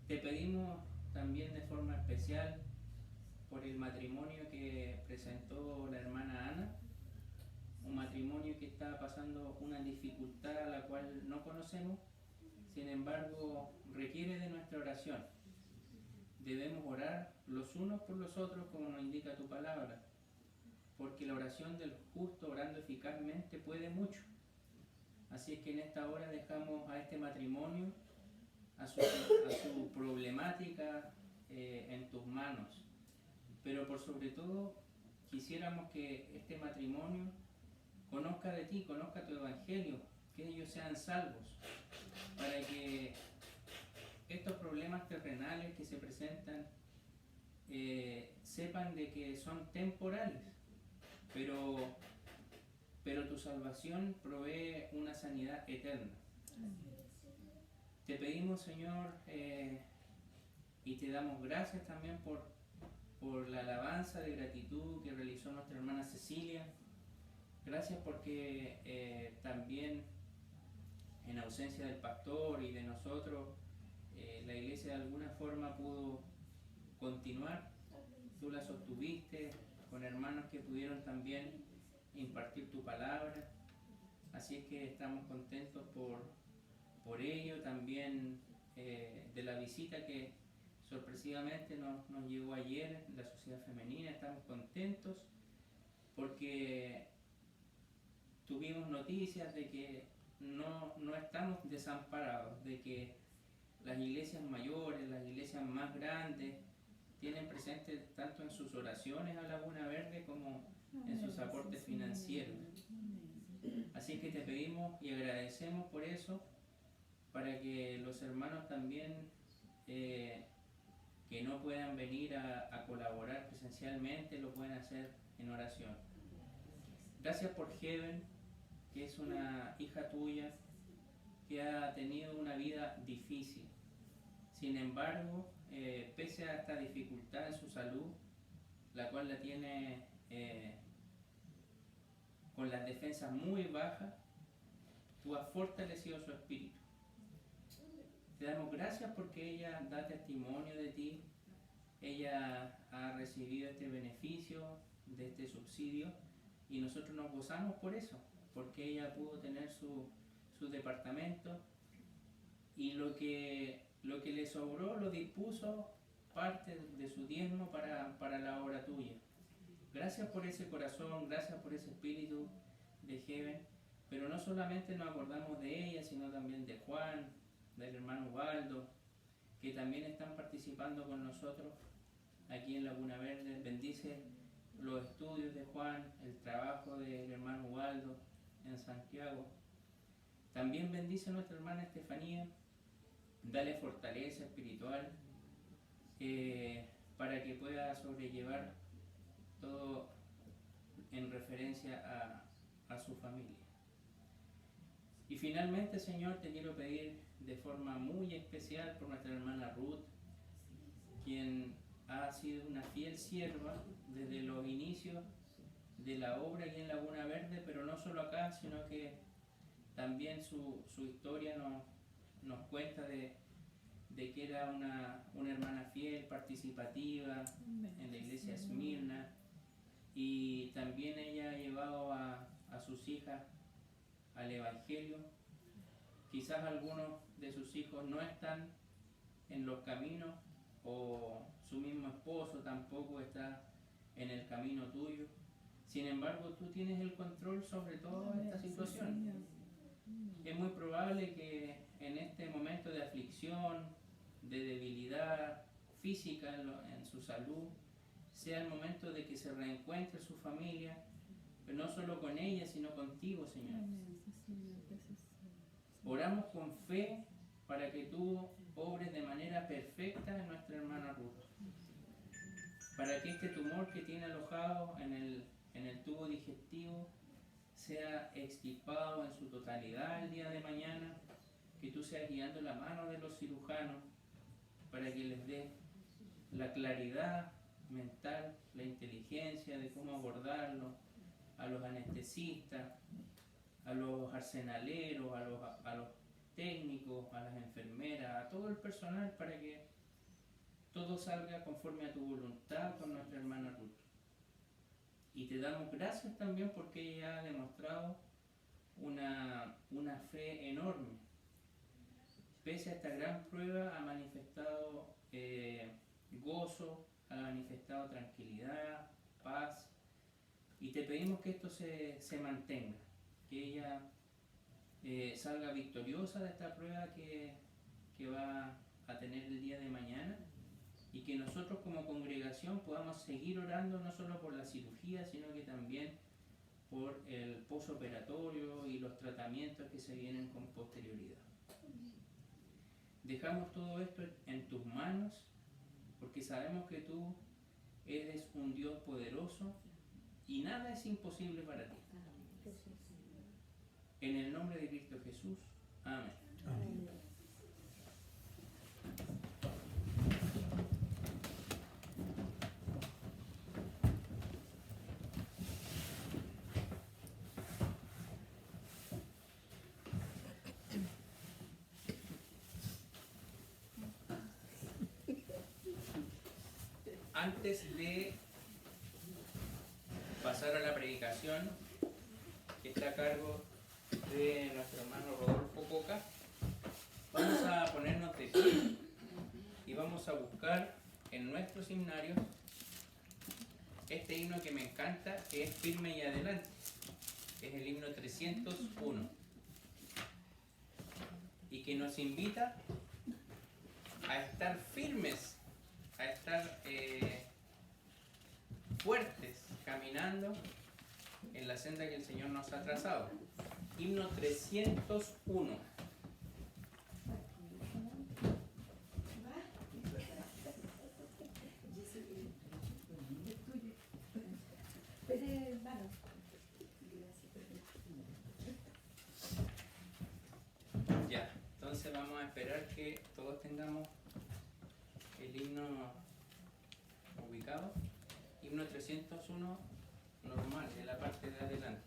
Te pedimos también de forma especial por el matrimonio que presentó la hermana Ana, un matrimonio que está pasando una dificultad a la cual no conocemos, sin embargo requiere de nuestra oración. Debemos orar los unos por los otros como nos indica tu palabra, porque la oración del justo orando eficazmente puede mucho. Así es que en esta hora dejamos a este matrimonio, a su problemática en tus manos. Pero por sobre todo quisiéramos que este matrimonio conozca de ti, conozca tu evangelio, que ellos sean salvos, para que estos problemas terrenales que se presentan sepan de que son temporales, pero tu salvación provee una sanidad eterna. Te pedimos, Señor, Y te damos gracias también por la alabanza de gratitud que realizó nuestra hermana Cecilia. Gracias porque también en ausencia del pastor y de nosotros, la iglesia de alguna forma pudo continuar. Tú la sostuviste con hermanos que pudieron también impartir tu palabra. Así es que estamos contentos por ello. También de la visita que sorpresivamente nos llegó ayer en la Sociedad Femenina. Estamos contentos porque tuvimos noticias de que no estamos desamparados, de que las iglesias mayores, las iglesias más grandes, tienen presente tanto en sus oraciones a Laguna Verde como en sus aportes financieros. Así que te pedimos y agradecemos por eso, para que los hermanos también que no puedan venir a colaborar presencialmente lo puedan hacer en oración. Gracias por Heaven, que es una hija tuya que ha tenido una vida difícil. Sin embargo, pese a esta dificultad en su salud, la cual la tiene con las defensas muy bajas, tú has fortalecido su espíritu. Te damos gracias porque ella da testimonio de ti. Ella ha recibido este beneficio de este subsidio y nosotros nos gozamos por eso, porque ella pudo tener su departamento y lo que le sobró lo dispuso parte de su diezmo para la obra tuya. Gracias por ese corazón, gracias por ese espíritu de Heaven, pero no solamente nos acordamos de ella, sino también de Juan, del hermano Ubaldo, que también están participando con nosotros aquí en Laguna Verde. Bendice los estudios de Juan, el trabajo del hermano Ubaldo en Santiago. También bendice a nuestra hermana Estefanía, dale fortaleza espiritual para que pueda sobrellevar todo en referencia a su familia. Y finalmente, Señor, te quiero pedir de forma muy especial por nuestra hermana Ruth, quien ha sido una fiel sierva desde los inicios de la obra aquí en Laguna Verde, pero no solo acá, sino que también su historia nos cuenta de que era una hermana fiel, participativa en la iglesia Esmirna, y también ella ha llevado a sus hijas al Evangelio. Quizás algunos de sus hijos no están en los caminos, o su mismo esposo tampoco está en el camino tuyo. Sin embargo, tú tienes el control sobre toda esta situación. Es muy probable que en este momento de aflicción, de debilidad física en su salud, sea el momento de que se reencuentre su familia, pero no solo con ella, sino contigo, Señor. Oramos con fe para que tú obres de manera perfecta en nuestra hermana Ruth, para que este tumor que tiene alojado en el tubo digestivo sea extirpado en su totalidad el día de mañana, que tú seas guiando la mano de los cirujanos para que les dé la claridad mental, la inteligencia de cómo abordarlo, a los anestesistas, a los arsenaleros, a los técnicos, a las enfermeras, a todo el personal, para que todo salga conforme a tu voluntad con nuestra hermana Ruth. Y te damos gracias también porque ella ha demostrado una fe enorme. Pese a esta gran prueba, ha manifestado gozo, ha manifestado tranquilidad, paz, y te pedimos que esto se mantenga, que ella salga victoriosa de esta prueba que va a tener el día de mañana, y que nosotros como congregación podamos seguir orando no solo por la cirugía, sino que también por el posoperatorio y los tratamientos que se vienen con posterioridad. Dejamos todo esto en tus manos, porque sabemos que tú eres un Dios poderoso y nada es imposible para ti. En el nombre de Cristo Jesús. Amén. Amén. Antes de pasar a la predicación, que está a cargo de nuestro hermano Rodolfo Coca, vamos a ponernos de pie y vamos a buscar en nuestros himnarios este himno que me encanta, que es Firme y Adelante. Es el himno 301 y que nos invita a estar firmes, a estar fuertes, caminando en la senda que el Señor nos ha trazado. Himno 301. Ya, entonces vamos a esperar que todos tengamos el himno ubicado. Himno 301 normal, de la parte de adelante.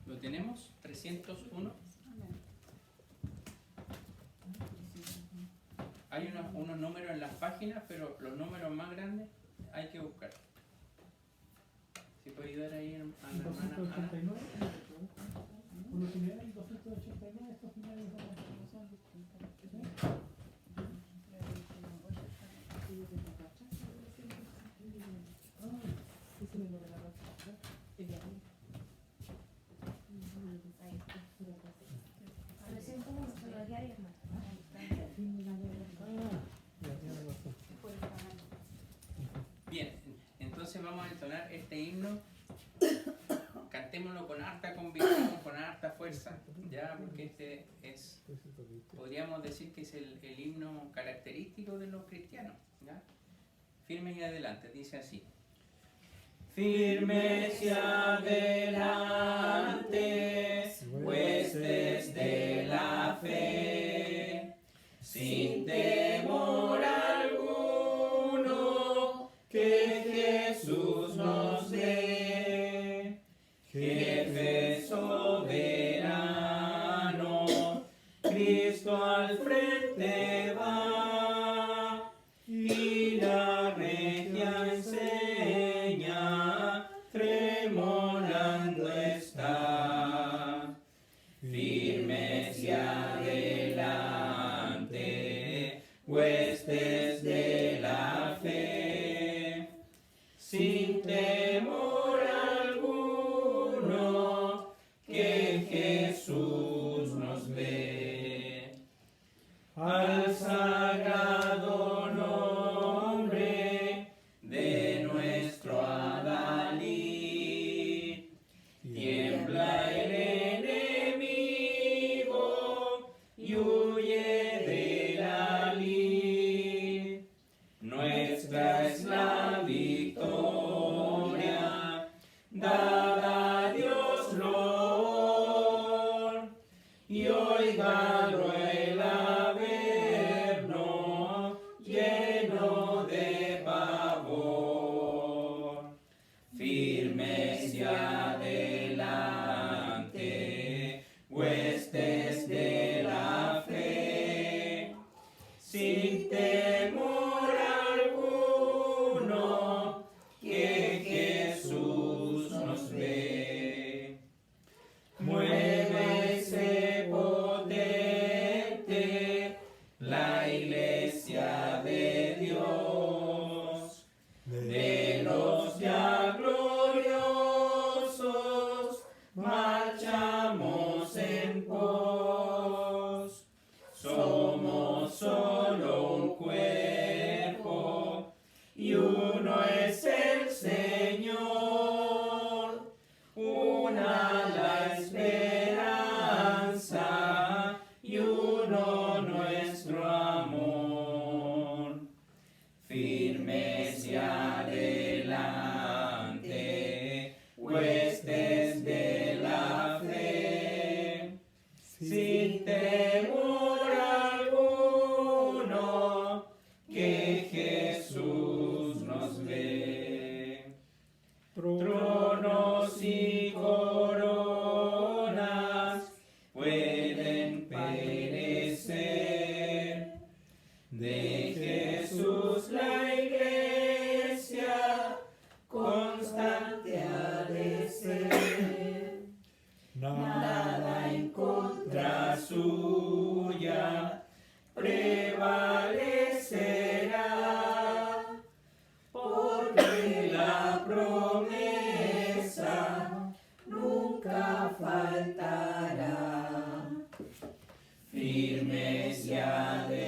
¿Lo tenemos? 301. Hay unos números en las páginas, pero los números más grandes hay que buscar. ¿Si puede ayudar ahí a la hermana Ana? 289, uno general y 289, estos finales son distintos. Bien, entonces vamos a entonar este himno. Cantémoslo con harta convicción, con harta fuerza, ya, porque este es, podríamos decir que es el himno característico de los cristianos, ¿ya? Firmes y adelante, dice así. Firmes y adelante, huestes de la fe, sin temor alguno, que Jesús nos dé, jefe soberano, Cristo al frente va, y la regia enseña, tremolando está. Firmes y adelante, huestes de la fe, sin temor alguno, que Jesús nos ve. Al sagrado nombre de nuestro Adalid, tiembla el enemigo y huye de la lid. Nuestra es la victoria, dada a Dios Lord, y oígalo el averno lleno de pavor. Firmes y adelante, huestes de la fe, sin temor alguno, que Jesús nos ve. Muévese potente la iglesia de Dios, de los ya gloriosos marchamos en pos. Somos solo un cuerpo y uno es el Señor, una la esperanza y uno nuestro amor. Firmes y adelante, De Jesús la Iglesia constante ha de ser, nada en contra suya prevalecerá, porque la promesa nunca faltará. Firmes y adelante,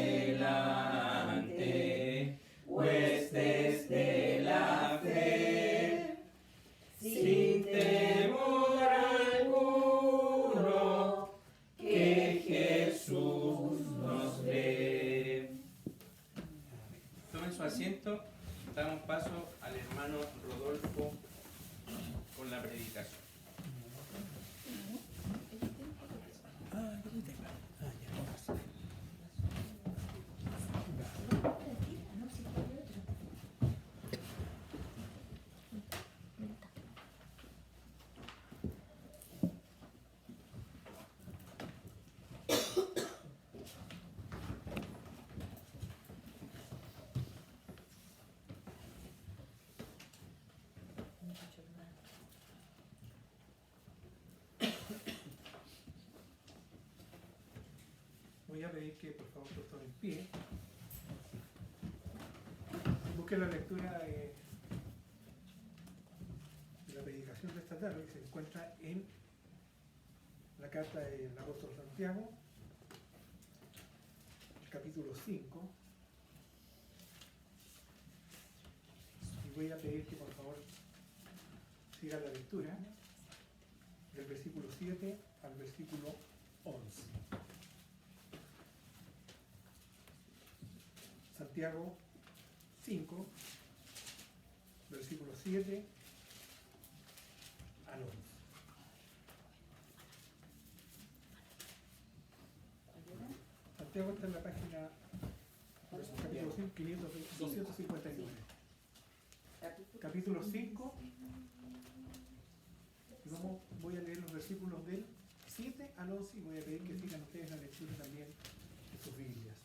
huestes de la fe, sin temor alguno, que Jesús nos ve. Tomen su asiento, damos paso al hermano Rodolfo con la predicación. Voy a pedir que por favor todos en pie. Busquen la lectura de la predicación de esta tarde, que se encuentra en la carta del apóstol Santiago, capítulo 5. Y voy a pedir que por favor sigan la lectura del versículo 7 al versículo 11. Santiago 5, versículo 7 al 11. Santiago está en la página, capítulo 5, 259. Capítulo 5, y voy a leer los versículos del 7 al 11 y voy a pedir que sigan ustedes la lectura también de sus Biblias.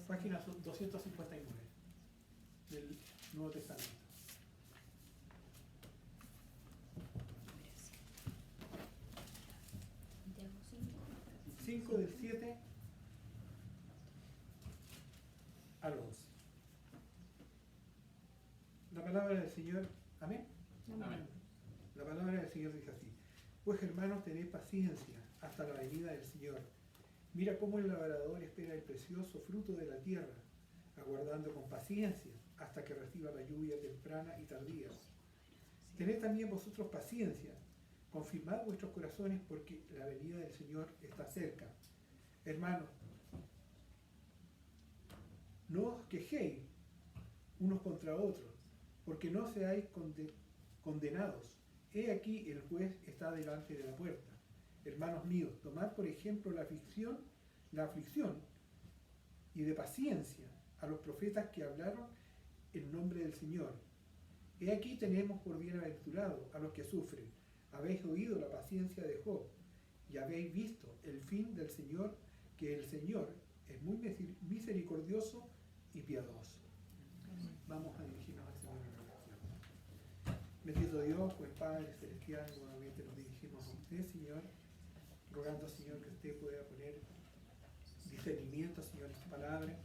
Página 259 del Nuevo Testamento. 5 del 7 al 11. La palabra del Señor, amén. Amén. La palabra del Señor dice así: pues hermanos, tened paciencia hasta la venida del Señor. Mira cómo el labrador espera el precioso fruto de la tierra, aguardando con paciencia hasta que reciba la lluvia temprana y tardía. Tened también vosotros paciencia, confirmad vuestros corazones, porque la venida del Señor está cerca. Hermanos, no os quejéis unos contra otros, porque no seáis condenados. He aquí el juez está delante de la puerta. Hermanos míos, tomad por ejemplo la aflicción y de paciencia a los profetas que hablaron en nombre del Señor. He aquí tenemos por bienaventurado a los que sufren. Habéis oído la paciencia de Job y habéis visto el fin del Señor, que el Señor es muy misericordioso y piadoso. Vamos a dirigirnos al Señor en oración. Bendito Dios, pues Padre Celestial, nuevamente nos dirigimos a usted, Señor, rogando, Señor, que usted pueda poner discernimiento, Señor, en su palabra,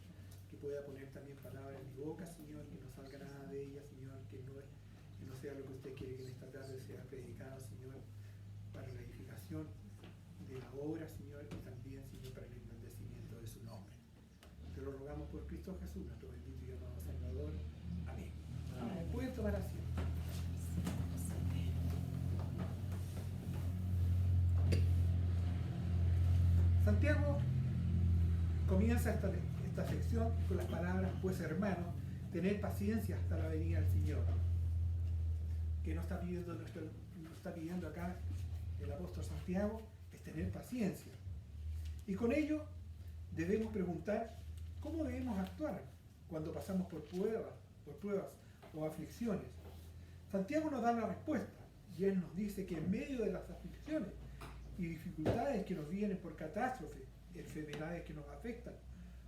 que pueda poner también palabra en mi boca, Señor, que no salga nada de ella, Señor, que no sea lo que usted quiere que en esta tarde sea predicado, Señor, para la edificación de la obra, Señor, y también, Señor, para el engrandecimiento de su nombre. Te lo rogamos por Cristo Jesús, nuestro bendito y amado Salvador. Amén. Amén. Pueden tomar asiento. Santiago comienza esta sección con las palabras: pues hermanos, tened paciencia hasta la venida del Señor. Que nos está pidiendo acá el apóstol Santiago es tener paciencia. Y con ello debemos preguntar cómo debemos actuar cuando pasamos por pruebas o aflicciones. Santiago nos da la respuesta y él nos dice que en medio de las aflicciones y dificultades que nos vienen por catástrofes, enfermedades que nos afectan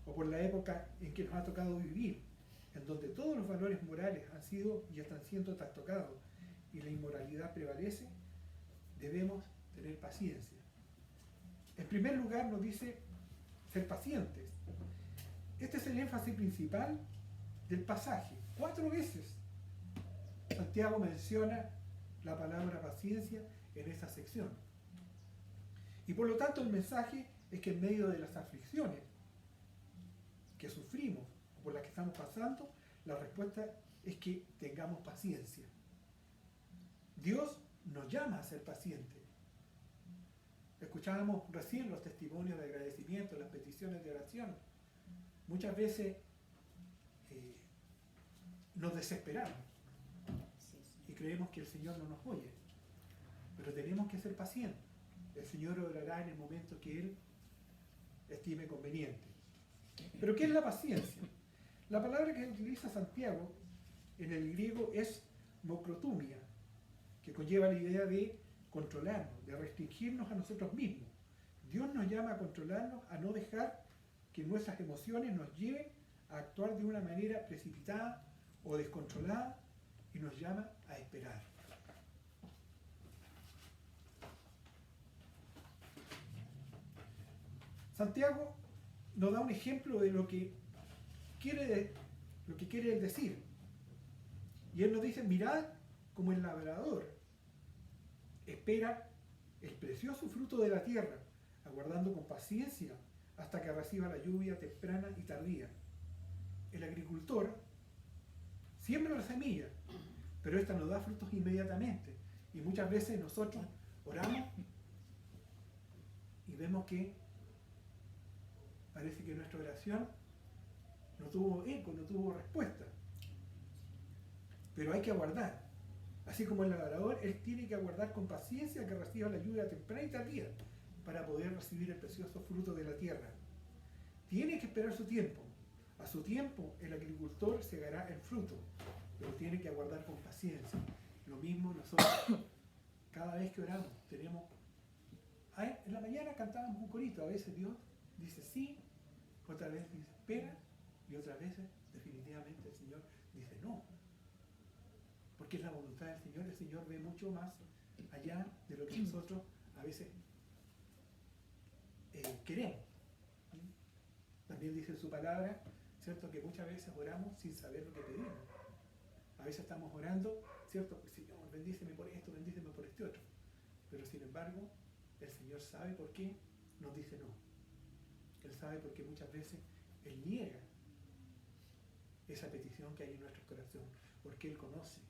o por la época en que nos ha tocado vivir, en donde todos los valores morales han sido y están siendo trastocados y la inmoralidad prevalece, debemos tener paciencia. En primer lugar nos dice ser pacientes. Este es el énfasis principal del pasaje. 4 veces Santiago menciona la palabra paciencia en esta sección. Y por lo tanto el mensaje es que en medio de las aflicciones que sufrimos o por las que estamos pasando, la respuesta es que tengamos paciencia. Dios nos llama a ser pacientes. Escuchábamos recién los testimonios de agradecimiento, las peticiones de oración. Muchas veces nos desesperamos y creemos que el Señor no nos oye, pero tenemos que ser pacientes. El Señor obrará en el momento que Él estime conveniente. ¿Pero qué es la paciencia? La palabra que utiliza Santiago en el griego es mokrotumia, que conlleva la idea de controlarnos, de restringirnos a nosotros mismos. Dios nos llama a controlarnos, a no dejar que nuestras emociones nos lleven a actuar de una manera precipitada o descontrolada, y nos llama a esperar. Santiago nos da un ejemplo de lo que quiere él decir. Y él nos dice, mirad como el labrador espera el precioso fruto de la tierra, aguardando con paciencia hasta que reciba la lluvia temprana y tardía. El agricultor siembra la semilla, pero esta no da frutos inmediatamente. Y muchas veces nosotros oramos y vemos que parece que nuestra oración no tuvo eco, no tuvo respuesta. Pero hay que aguardar. Así como el labrador, él tiene que aguardar con paciencia que reciba la lluvia temprana y tardía para poder recibir el precioso fruto de la tierra. Tiene que esperar su tiempo. A su tiempo el agricultor segará el fruto, pero tiene que aguardar con paciencia. Lo mismo nosotros, cada vez que oramos, en la mañana cantábamos un corito, a veces Dios dice sí, otra vez dice espera, y otras veces definitivamente el Señor dice no. Porque es la voluntad del Señor. El Señor ve mucho más allá de lo que nosotros a veces queremos. También dice en su palabra, ¿cierto?, que muchas veces oramos sin saber lo que pedimos. A veces estamos orando, ¿cierto?, pues Señor, bendíceme por esto, bendíceme por este otro. Pero sin embargo, el Señor sabe por qué nos dice no. Él sabe por qué muchas veces Él niega esa petición que hay en nuestro corazón, porque Él conoce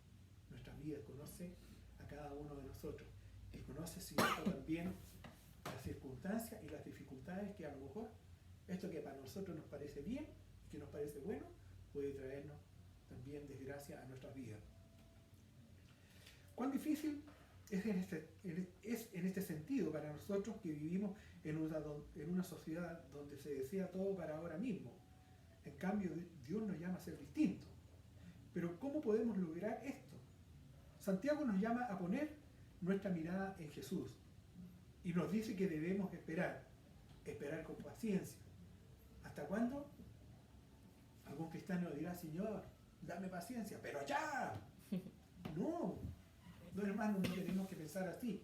nuestras vidas, conoce a cada uno de nosotros. Él conoce, ¿cierto?, también las circunstancias y las dificultades que a lo mejor esto que para nosotros nos parece bien y que nos parece bueno, puede traernos también desgracia a nuestras vidas. ¿Cuán difícil es en este sentido para nosotros que vivimos en una sociedad donde se desea todo para ahora mismo? En cambio, Dios nos llama a ser distintos. Pero ¿cómo podemos lograr esto? Santiago nos llama a poner nuestra mirada en Jesús y nos dice que debemos esperar con paciencia. ¿Hasta cuándo? Algún cristiano dirá, Señor, dame paciencia, pero ya. No, hermanos, no tenemos que pensar así.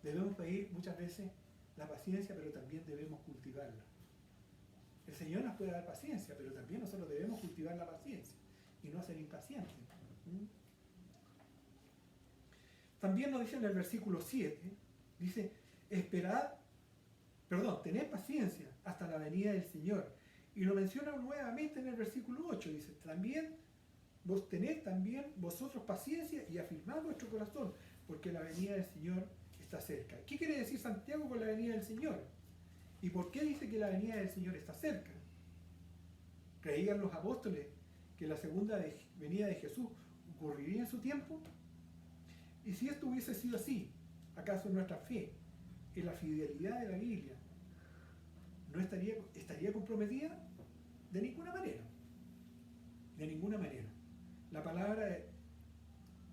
Debemos pedir muchas veces la paciencia, pero también debemos cultivarla. El Señor nos puede dar paciencia, pero también nosotros debemos cultivar la paciencia y no ser impacientes. También nos dice en el versículo 7, dice, tened paciencia hasta la venida del Señor. Y lo menciona nuevamente en el versículo 8, dice, también tened también vosotros paciencia y afirmad vuestro corazón, porque la venida del Señor está cerca. ¿Qué quiere decir Santiago con la venida del Señor? ¿Y por qué dice que la venida del Señor está cerca? ¿Creían los apóstoles que la segunda venida de Jesús ocurriría en su tiempo? Y si esto hubiese sido así, ¿acaso nuestra fe en la fidelidad de la Biblia no estaría comprometida? De ninguna manera. De ninguna manera. La palabra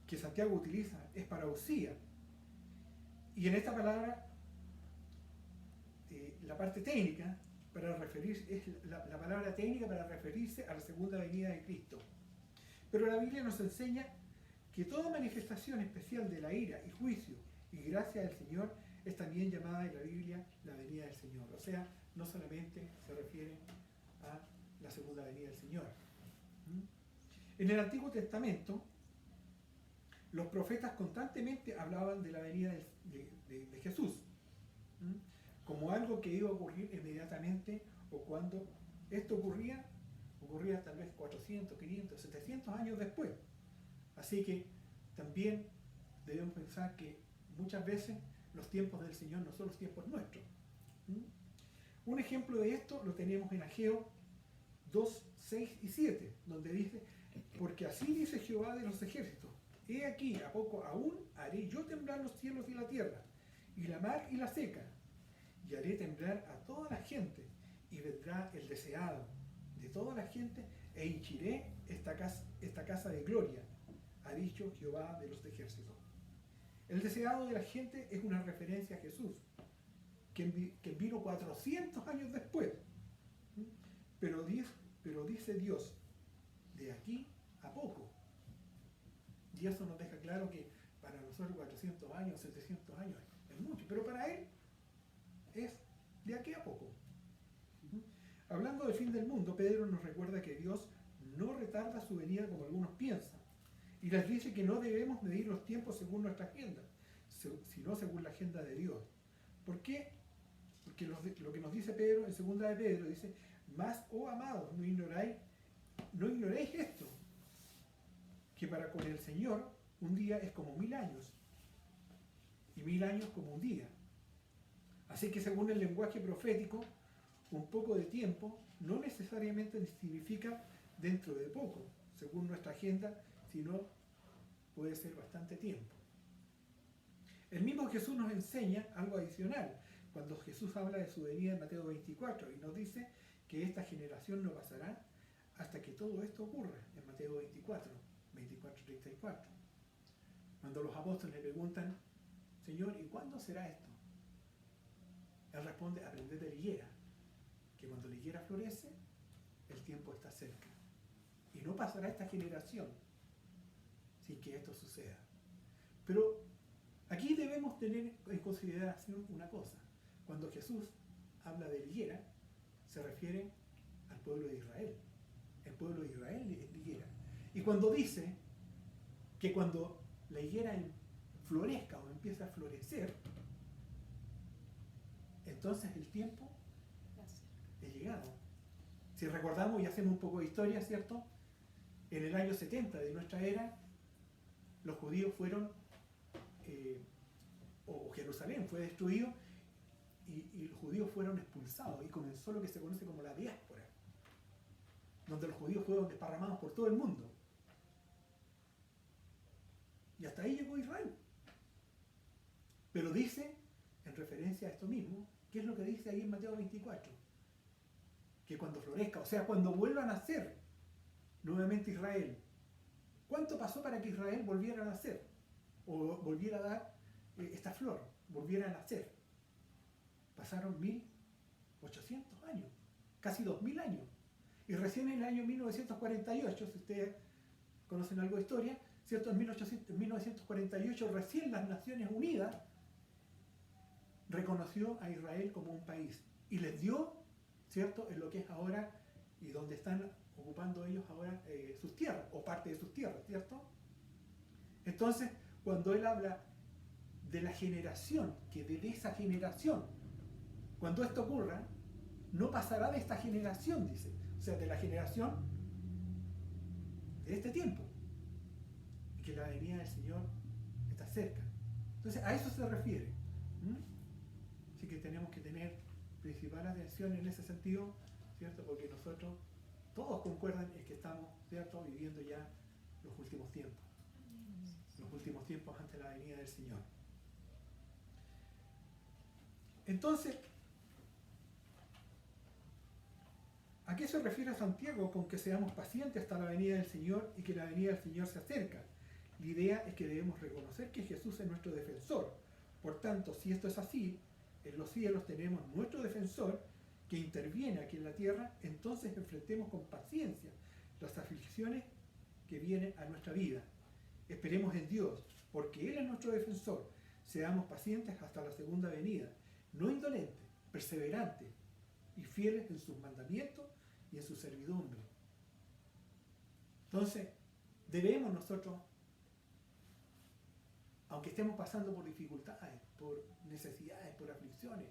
que Santiago utiliza es parousia. Y en esta palabra, la parte técnica para referirse, es la palabra técnica para referirse a la segunda venida de Cristo. Pero la Biblia nos enseña que toda manifestación especial de la ira y juicio y gracia del Señor es también llamada en la Biblia la venida del Señor. O sea, no solamente se refiere a la segunda venida del Señor. En el Antiguo Testamento, los profetas constantemente hablaban de la venida de Jesús como algo que iba a ocurrir inmediatamente, o cuando esto ocurría tal vez 400, 500, 700 años después. Así que también debemos pensar que muchas veces los tiempos del Señor no son los tiempos nuestros. Un ejemplo de esto lo tenemos en Ageo 2, 6 y 7, donde dice: porque así dice Jehová de los ejércitos, he aquí, a poco aún haré yo temblar los cielos y la tierra, y la mar y la seca, y haré temblar a toda la gente, y vendrá el deseado de toda la gente, e hinchiré esta casa de gloria, ha dicho Jehová de los ejércitos. El deseado de la gente es una referencia a Jesús, que vino 400 años después. Pero dice Dios, de aquí a poco. Y eso nos deja claro que para nosotros 400 años, 700 años es mucho, pero para Él es de aquí a poco. Hablando del fin del mundo, Pedro nos recuerda que Dios no retarda su venida como algunos piensan, y les dice que no debemos medir los tiempos según nuestra agenda, sino según la agenda de Dios. ¿Por qué? Porque lo que nos dice Pedro en segunda de Pedro dice: mas, oh amados, no ignoréis esto, que para con el Señor un día es como 1000 años, y 1000 años como un día. Así que según el lenguaje profético, un poco de tiempo no necesariamente significa dentro de poco, según nuestra agenda, sino puede ser bastante tiempo. El mismo Jesús nos enseña algo adicional, cuando Jesús habla de su venida en Mateo 24, y nos dice que esta generación no pasará hasta que todo esto ocurra, en Mateo 24, 34. Cuando los apóstoles le preguntan: Señor, ¿y cuándo será esto? Él responde: aprended de la higuera, que cuando la higuera florece, el tiempo está cerca. Y no pasará esta generación sin que esto suceda. Pero aquí debemos tener en consideración una cosa. Cuando Jesús habla de la higuera, se refiere al pueblo de Israel. El pueblo de Israel es la higuera. Y cuando dice que cuando la higuera florezca o empieza a florecer, entonces el tiempo es llegado. Si recordamos y hacemos un poco de historia, ¿cierto? En el año 70 de nuestra era, los judíos fueron, o Jerusalén fue destruido, y los judíos fueron expulsados, y comenzó lo que se conoce como la diáspora, donde los judíos fueron desparramados por todo el mundo. Y hasta ahí llegó Israel. Pero dice, en referencia a esto mismo, ¿qué es lo que dice ahí en Mateo 24? Que cuando florezca, o sea, cuando vuelva a nacer nuevamente Israel. ¿Cuánto pasó para que Israel volviera a nacer? O volviera a dar esta flor, volviera a nacer. Pasaron 1800 años, casi 2000 años. Y recién en el año 1948, si ustedes conocen algo de historia, ¿cierto? En 1948 recién las Naciones Unidas reconoció a Israel como un país y les dio, ¿cierto?, en lo que es ahora y donde están ocupando ellos ahora sus tierras, o parte de sus tierras, ¿cierto? Entonces, cuando él habla de la generación, que de esa generación, cuando esto ocurra, no pasará de esta generación, dice, o sea, de la generación de este tiempo, y que la venida del Señor está cerca. Entonces, a eso se refiere. Así que tenemos que tener principal atención en ese sentido, ¿cierto? Porque nosotros, todos concuerdan en que estamos, ¿cierto?, viviendo ya los últimos tiempos. Los últimos tiempos ante la venida del Señor. Entonces, ¿a qué se refiere Santiago con que seamos pacientes hasta la venida del Señor y que la venida del Señor se acerca? La idea es que debemos reconocer que Jesús es nuestro defensor. Por tanto, si esto es así, en los cielos tenemos nuestro defensor, que interviene aquí en la tierra, entonces enfrentemos con paciencia las aflicciones que vienen a nuestra vida. Esperemos en Dios, porque Él es nuestro defensor. Seamos pacientes hasta la segunda venida, no indolentes, perseverantes y fieles en sus mandamientos y en su servidumbre. Entonces, debemos nosotros, aunque estemos pasando por dificultades, por necesidades, por aflicciones,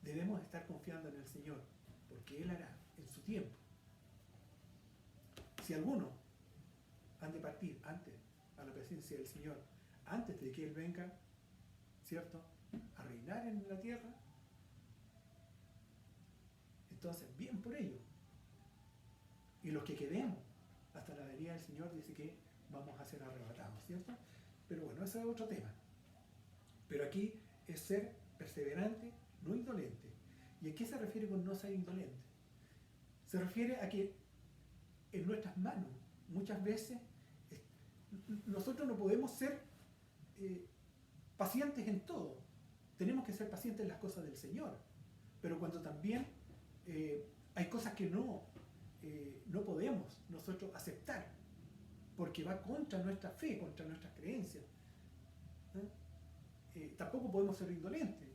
debemos estar confiando en el Señor, porque Él hará en su tiempo. Si algunos han de partir antes a la presencia del Señor, antes de que Él venga, ¿cierto?, a reinar en la tierra, entonces bien por ello. Y los que quedemos hasta la venida del Señor, dice que vamos a ser arrebatados, ¿cierto? Pero bueno, ese es otro tema. Pero aquí es ser perseverante, no indolente. ¿Y a qué se refiere con no ser indolente? Se refiere a que en nuestras manos muchas veces nosotros no podemos ser pacientes en todo. Tenemos que ser pacientes en las cosas del Señor. Pero cuando también hay cosas que no podemos nosotros aceptar, porque va contra nuestra fe, contra nuestras creencias, tampoco podemos ser indolentes.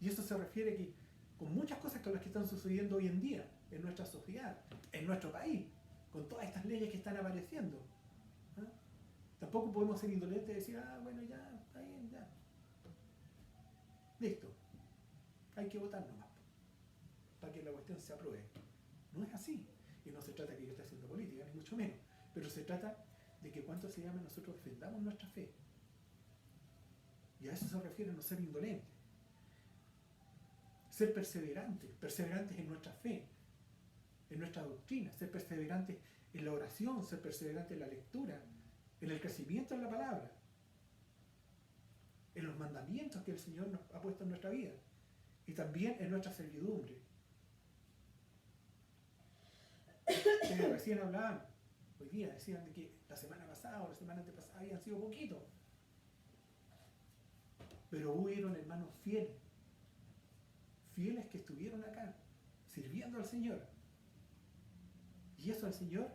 Y eso se refiere que con muchas cosas con las que están sucediendo hoy en día en nuestra sociedad, en nuestro país, con todas estas leyes que están apareciendo, tampoco podemos ser indolentes y decir, bueno, ya, está bien, ya. Listo. Hay que votar nomás para que la cuestión se apruebe. No es así. Y no se trata de que yo esté haciendo política, ni mucho menos. Pero se trata de que cuánto se llama nosotros defendamos nuestra fe. Y a eso se refiere no ser indolente. Ser perseverantes, perseverantes en nuestra fe, en nuestra doctrina, ser perseverantes en la oración, ser perseverantes en la lectura, en el crecimiento en la palabra, en los mandamientos que el Señor nos ha puesto en nuestra vida y también en nuestra servidumbre. Recién hablaban, hoy día decían de que la semana pasada o la semana antepasada habían sido poquitos, pero hubieron hermanos fieles que estuvieron acá sirviendo al Señor, y eso el Señor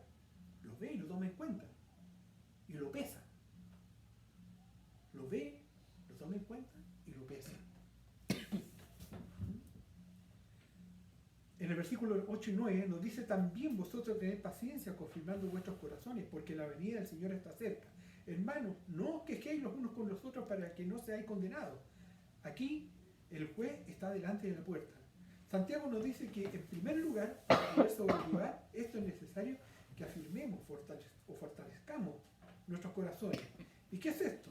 lo ve y lo toma en cuenta y lo pesa, lo ve, lo toma en cuenta y lo pesa. En el versículo 8 y 9 nos dice: también vosotros tened paciencia confirmando vuestros corazones, porque la venida del Señor está cerca. Hermanos, no os quejéis los unos con los otros para que no seáis condenados. Aquí el juez está delante de la puerta. Santiago nos dice que en primer lugar, para poder sobrellevar esto, es necesario que afirmemos o fortalezcamos nuestros corazones. ¿Y qué es esto?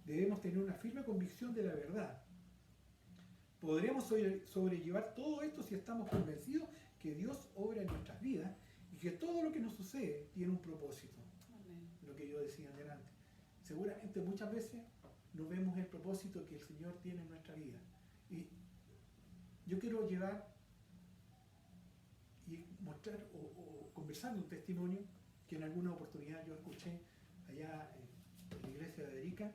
Debemos tener una firme convicción de la verdad. Podremos sobrellevar todo esto si estamos convencidos que Dios obra en nuestras vidas y que todo lo que nos sucede tiene un propósito. Amén. Lo que yo decía antes. Seguramente muchas veces no vemos el propósito que el Señor tiene en nuestra vida. Y yo quiero llevar y mostrar o conversar de un testimonio que en alguna oportunidad yo escuché allá en la iglesia de Arica,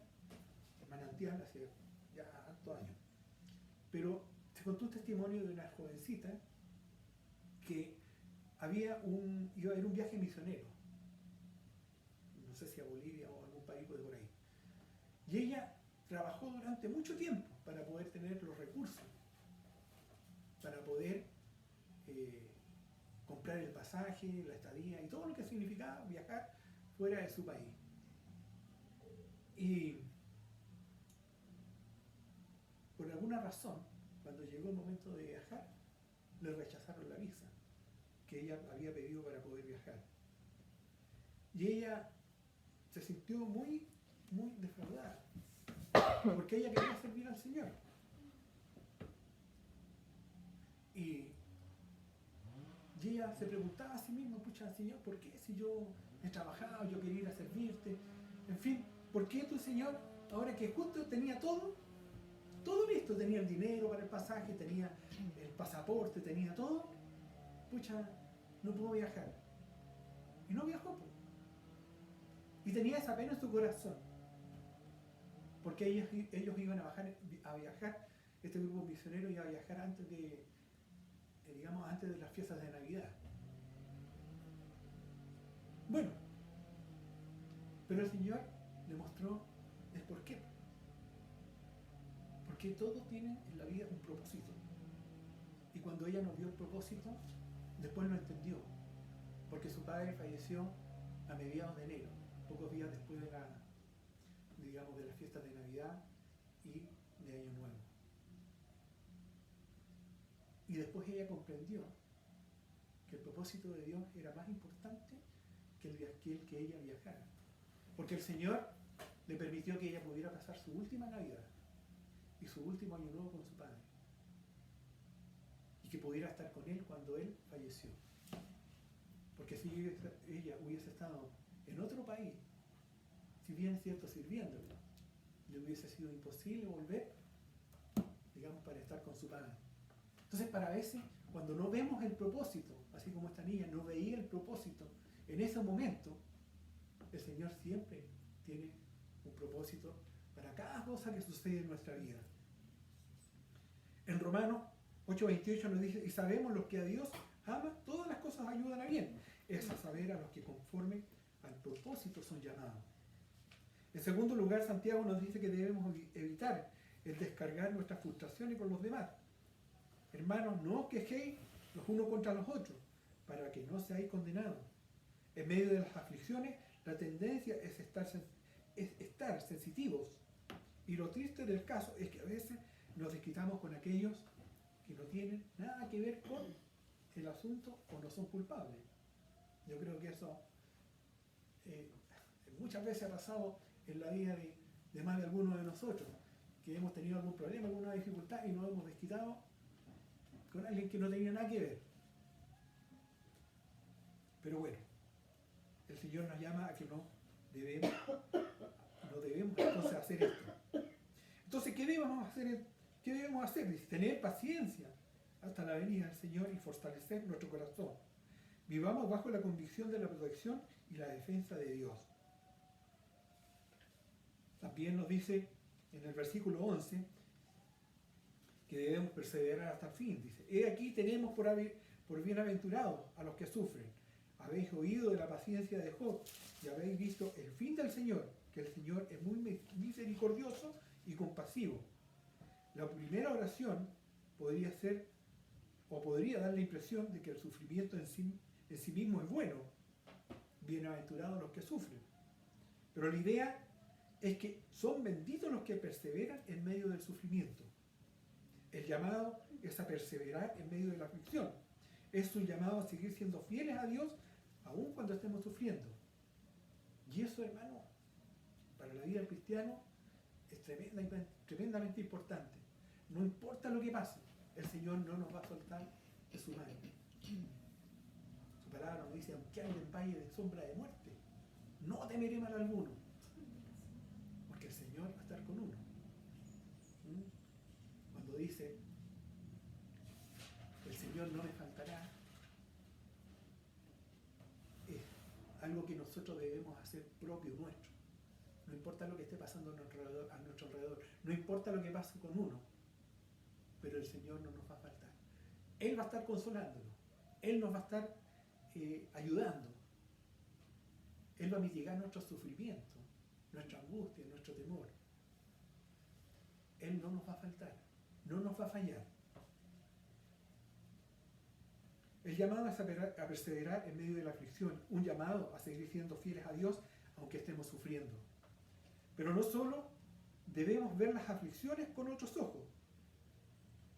en Manantial, hace ya hartos años. Pero se contó un testimonio de una jovencita que iba a haber un viaje misionero, no sé si a Bolivia o a algún país de por ahí. Y ella trabajó durante mucho tiempo para poder tener los recursos, para poder comprar el pasaje, la estadía y todo lo que significaba viajar fuera de su país. Y por alguna razón, cuando llegó el momento de viajar, le rechazaron la visa que ella había pedido para poder viajar. Y ella se sintió muy, muy defraudada, porque ella quería servir al Señor. Y ella se preguntaba a sí misma: pucha, Señor, ¿por qué si yo he trabajado, yo quería ir a servirte? En fin, ¿por qué tu Señor, ahora que justo tenía todo listo, tenía el dinero para el pasaje, tenía el pasaporte, tenía todo, pucha, no pudo viajar? Y no viajó, pues. Y tenía esa pena en su corazón, porque ellos iban a viajar, este grupo misionero iba a viajar antes digamos, antes de las fiestas de Navidad. Bueno, pero el Señor le mostró el por qué. Porque todo tiene en la vida un propósito. Y cuando ella nos dio el propósito, después lo entendió. Porque su padre falleció a mediados de enero, pocos días después de de las fiestas de Navidad y de Año Nuevo. Y después ella comprendió que el propósito de Dios era más importante que el que ella viajara. Porque el Señor le permitió que ella pudiera pasar su última Navidad y su último Año Nuevo con su padre. Y que pudiera estar con él cuando él falleció. Porque si ella hubiese estado en otro país, si bien es cierto sirviéndole, le hubiese sido imposible volver, digamos, para estar con su padre. Entonces, para veces, cuando no vemos el propósito, así como esta niña no veía el propósito en ese momento, el Señor siempre tiene un propósito para cada cosa que sucede en nuestra vida. En Romanos 8:28 nos dice, y sabemos los que a Dios ama, todas las cosas ayudan a bien. Es a saber a los que conforme al propósito son llamados. En segundo lugar, Santiago nos dice que debemos evitar el descargar nuestras frustraciones con los demás. Hermanos, no os quejéis los unos contra los otros, para que no seáis condenados. En medio de las aflicciones, la tendencia es estar sensitivos. Y lo triste del caso es que a veces nos desquitamos con aquellos que no tienen nada que ver con el asunto o no son culpables. Yo creo que eso muchas veces ha pasado en la vida de más de algunos de nosotros, que hemos tenido algún problema, alguna dificultad y nos hemos desquitado con alguien que no tenía nada que ver. Pero bueno, el Señor nos llama a que no debemos entonces hacer esto. Entonces, ¿qué debemos hacer? Dice, tener paciencia hasta la venida del Señor y fortalecer nuestro corazón. Vivamos bajo la convicción de la protección y la defensa de Dios. También nos dice en el versículo 11 que debemos perseverar hasta el fin. Dice, he aquí tenemos por bienaventurados a los que sufren. Habéis oído de la paciencia de Job y habéis visto el fin del Señor, que el Señor es muy misericordioso y compasivo. La primera oración podría dar la impresión de que el sufrimiento en sí mismo es bueno. Bienaventurados los que sufren. Pero la idea es que son benditos los que perseveran en medio del sufrimiento. El llamado es a perseverar en medio de la aflicción. Es un llamado a seguir siendo fieles a Dios aun cuando estemos sufriendo. Y eso, hermano, para la vida del cristiano es tremendamente importante. No importa lo que pase, el Señor no nos va a soltar de su mano. Su palabra nos dice, aunque ande en valle de sombra de muerte, no temeré mal alguno, porque el Señor va a estar con uno. Cuando dice, el Señor no me faltará, es algo que nosotros debemos hacer propio nuestro. No importa lo que esté pasando a nuestro alrededor, no importa lo que pase con uno, pero el Señor no nos va a faltar. Él va a estar consolándonos, Él nos va a estar ayudando, Él va a mitigar nuestro sufrimiento, nuestra angustia, nuestro temor. Él no nos va a faltar, no nos va a fallar. El llamado es a perseverar en medio de la aflicción, un llamado a seguir siendo fieles a Dios aunque estemos sufriendo. Pero no solo debemos ver las aflicciones con otros ojos.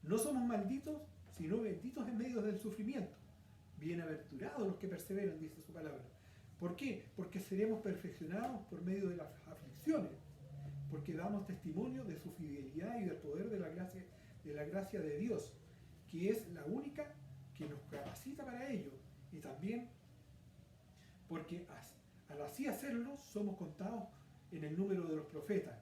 No somos malditos, sino benditos en medio del sufrimiento. Bienaventurados los que perseveran, dice su palabra. ¿Por qué? Porque seremos perfeccionados por medio de las aflicciones, porque damos testimonio de su fidelidad y del poder de la gracia de Dios, que es la única que nos capacita para ello, y también porque al así hacerlo somos contados en el número de los profetas.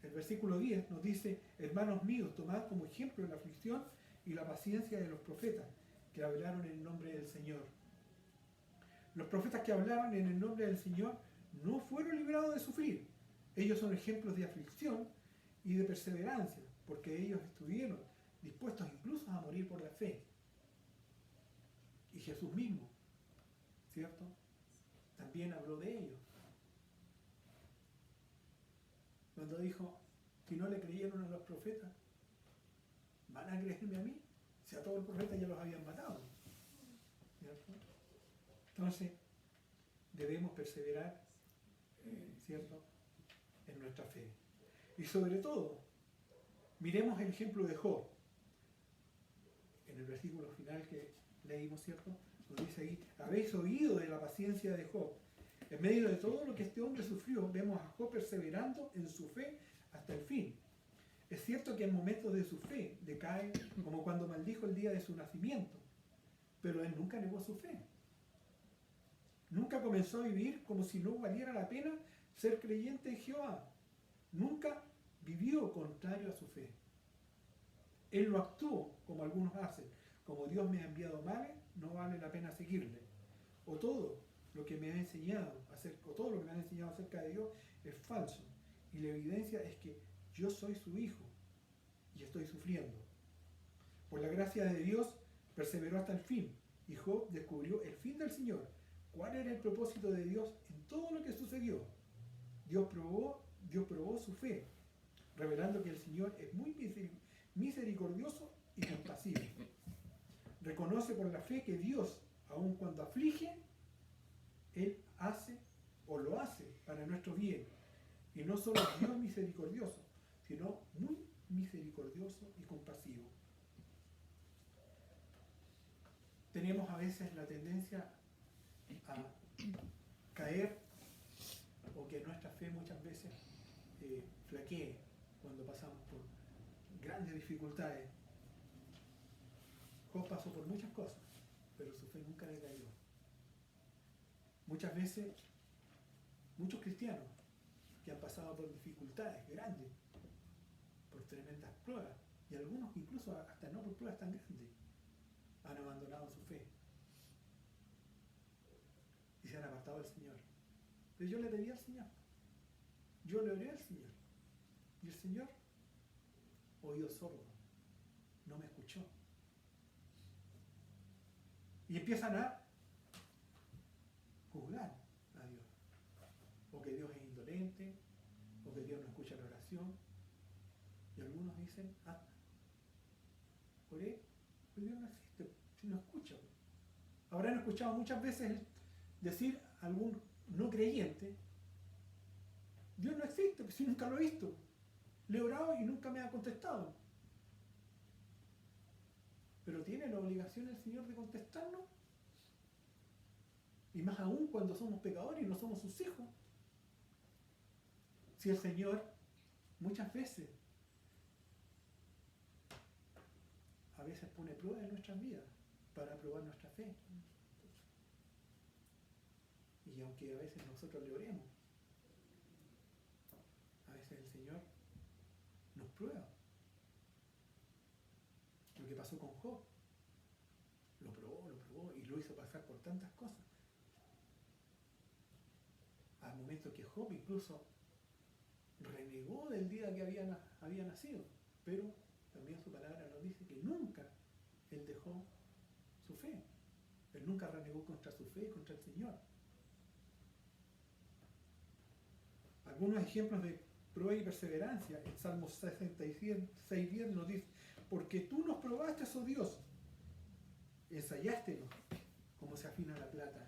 El versículo 10 nos dice, hermanos míos, tomad como ejemplo la aflicción y la paciencia de los profetas que hablaron en el nombre del Señor. Los profetas que hablaron en el nombre del Señor no fueron librados de sufrir. Ellos son ejemplos de aflicción y de perseverancia, porque ellos estuvieron dispuestos incluso a morir por la fe. Jesús mismo, ¿cierto? También habló de ellos. Cuando dijo, si no le creyeron a los profetas, ¿van a creerme a mí? Si a todos los profetas ya los habían matado, ¿cierto? Entonces, debemos perseverar, ¿cierto?, en nuestra fe. Y sobre todo, miremos el ejemplo de Job. En el versículo final que leímos, ¿cierto?, nos dice ahí, habéis oído de la paciencia de Job. En medio de todo lo que este hombre sufrió, vemos a Job perseverando en su fe hasta el fin. Es cierto que en momentos de su fe decae, como cuando maldijo el día de su nacimiento, pero él nunca negó su fe. Nunca comenzó a vivir como si no valiera la pena ser creyente en Jehová. Nunca vivió contrario a su fe. Él no actuó como algunos hacen, como Dios me ha enviado males, no vale la pena seguirle. O todo lo que me ha enseñado acerca de Dios es falso. Y la evidencia es que yo soy su hijo y estoy sufriendo. Por la gracia de Dios perseveró hasta el fin y Job descubrió el fin del Señor. ¿Cuál era el propósito de Dios en todo lo que sucedió? Dios probó su fe, revelando que el Señor es muy misericordioso y compasivo. Reconoce por la fe que Dios, aun cuando aflige, Él hace o lo hace para nuestro bien. Y no solo Dios misericordioso, sino muy misericordioso y compasivo. Tenemos a veces la tendencia a caer o que nuestra fe muchas veces flaquee cuando pasamos por grandes dificultades. Job pasó por muchas cosas, pero su fe nunca decayó. Muchas veces, muchos cristianos que han pasado por dificultades grandes, por tremendas pruebas, y algunos incluso hasta no por pruebas tan grandes, han abandonado su fe y se han apartado del Señor. Pero yo le pedí al Señor, yo le oré al Señor, y el Señor, oído sordo, no me escuchó. Y empiezan a juzgar a Dios, o que Dios es indolente, o que Dios no escucha la oración, y algunos dicen, oré, pero Dios no existe, si no escucha. Habrán escuchado muchas veces decir a algún no creyente, Dios no existe, pues si nunca lo he visto, le he orado y nunca me ha contestado. Pero ¿tiene la obligación el Señor de contestarnos? Y más aún cuando somos pecadores y no somos sus hijos. Si el Señor muchas veces a veces pone pruebas en nuestras vidas para probar nuestra fe. Y aunque a veces nosotros le oremos, a veces el Señor nos prueba. Lo que pasó con Job, lo probó y lo hizo pasar por tantas cosas. Al momento que Job incluso renegó del día que había nacido, pero también su palabra nos dice que nunca él dejó su fe. Él nunca renegó contra su fe y contra el Señor. Algunos ejemplos de prueba y perseverancia. En Salmos 66:10 nos dice, porque tú nos probaste, oh Dios, ensayástenos como se afina la plata.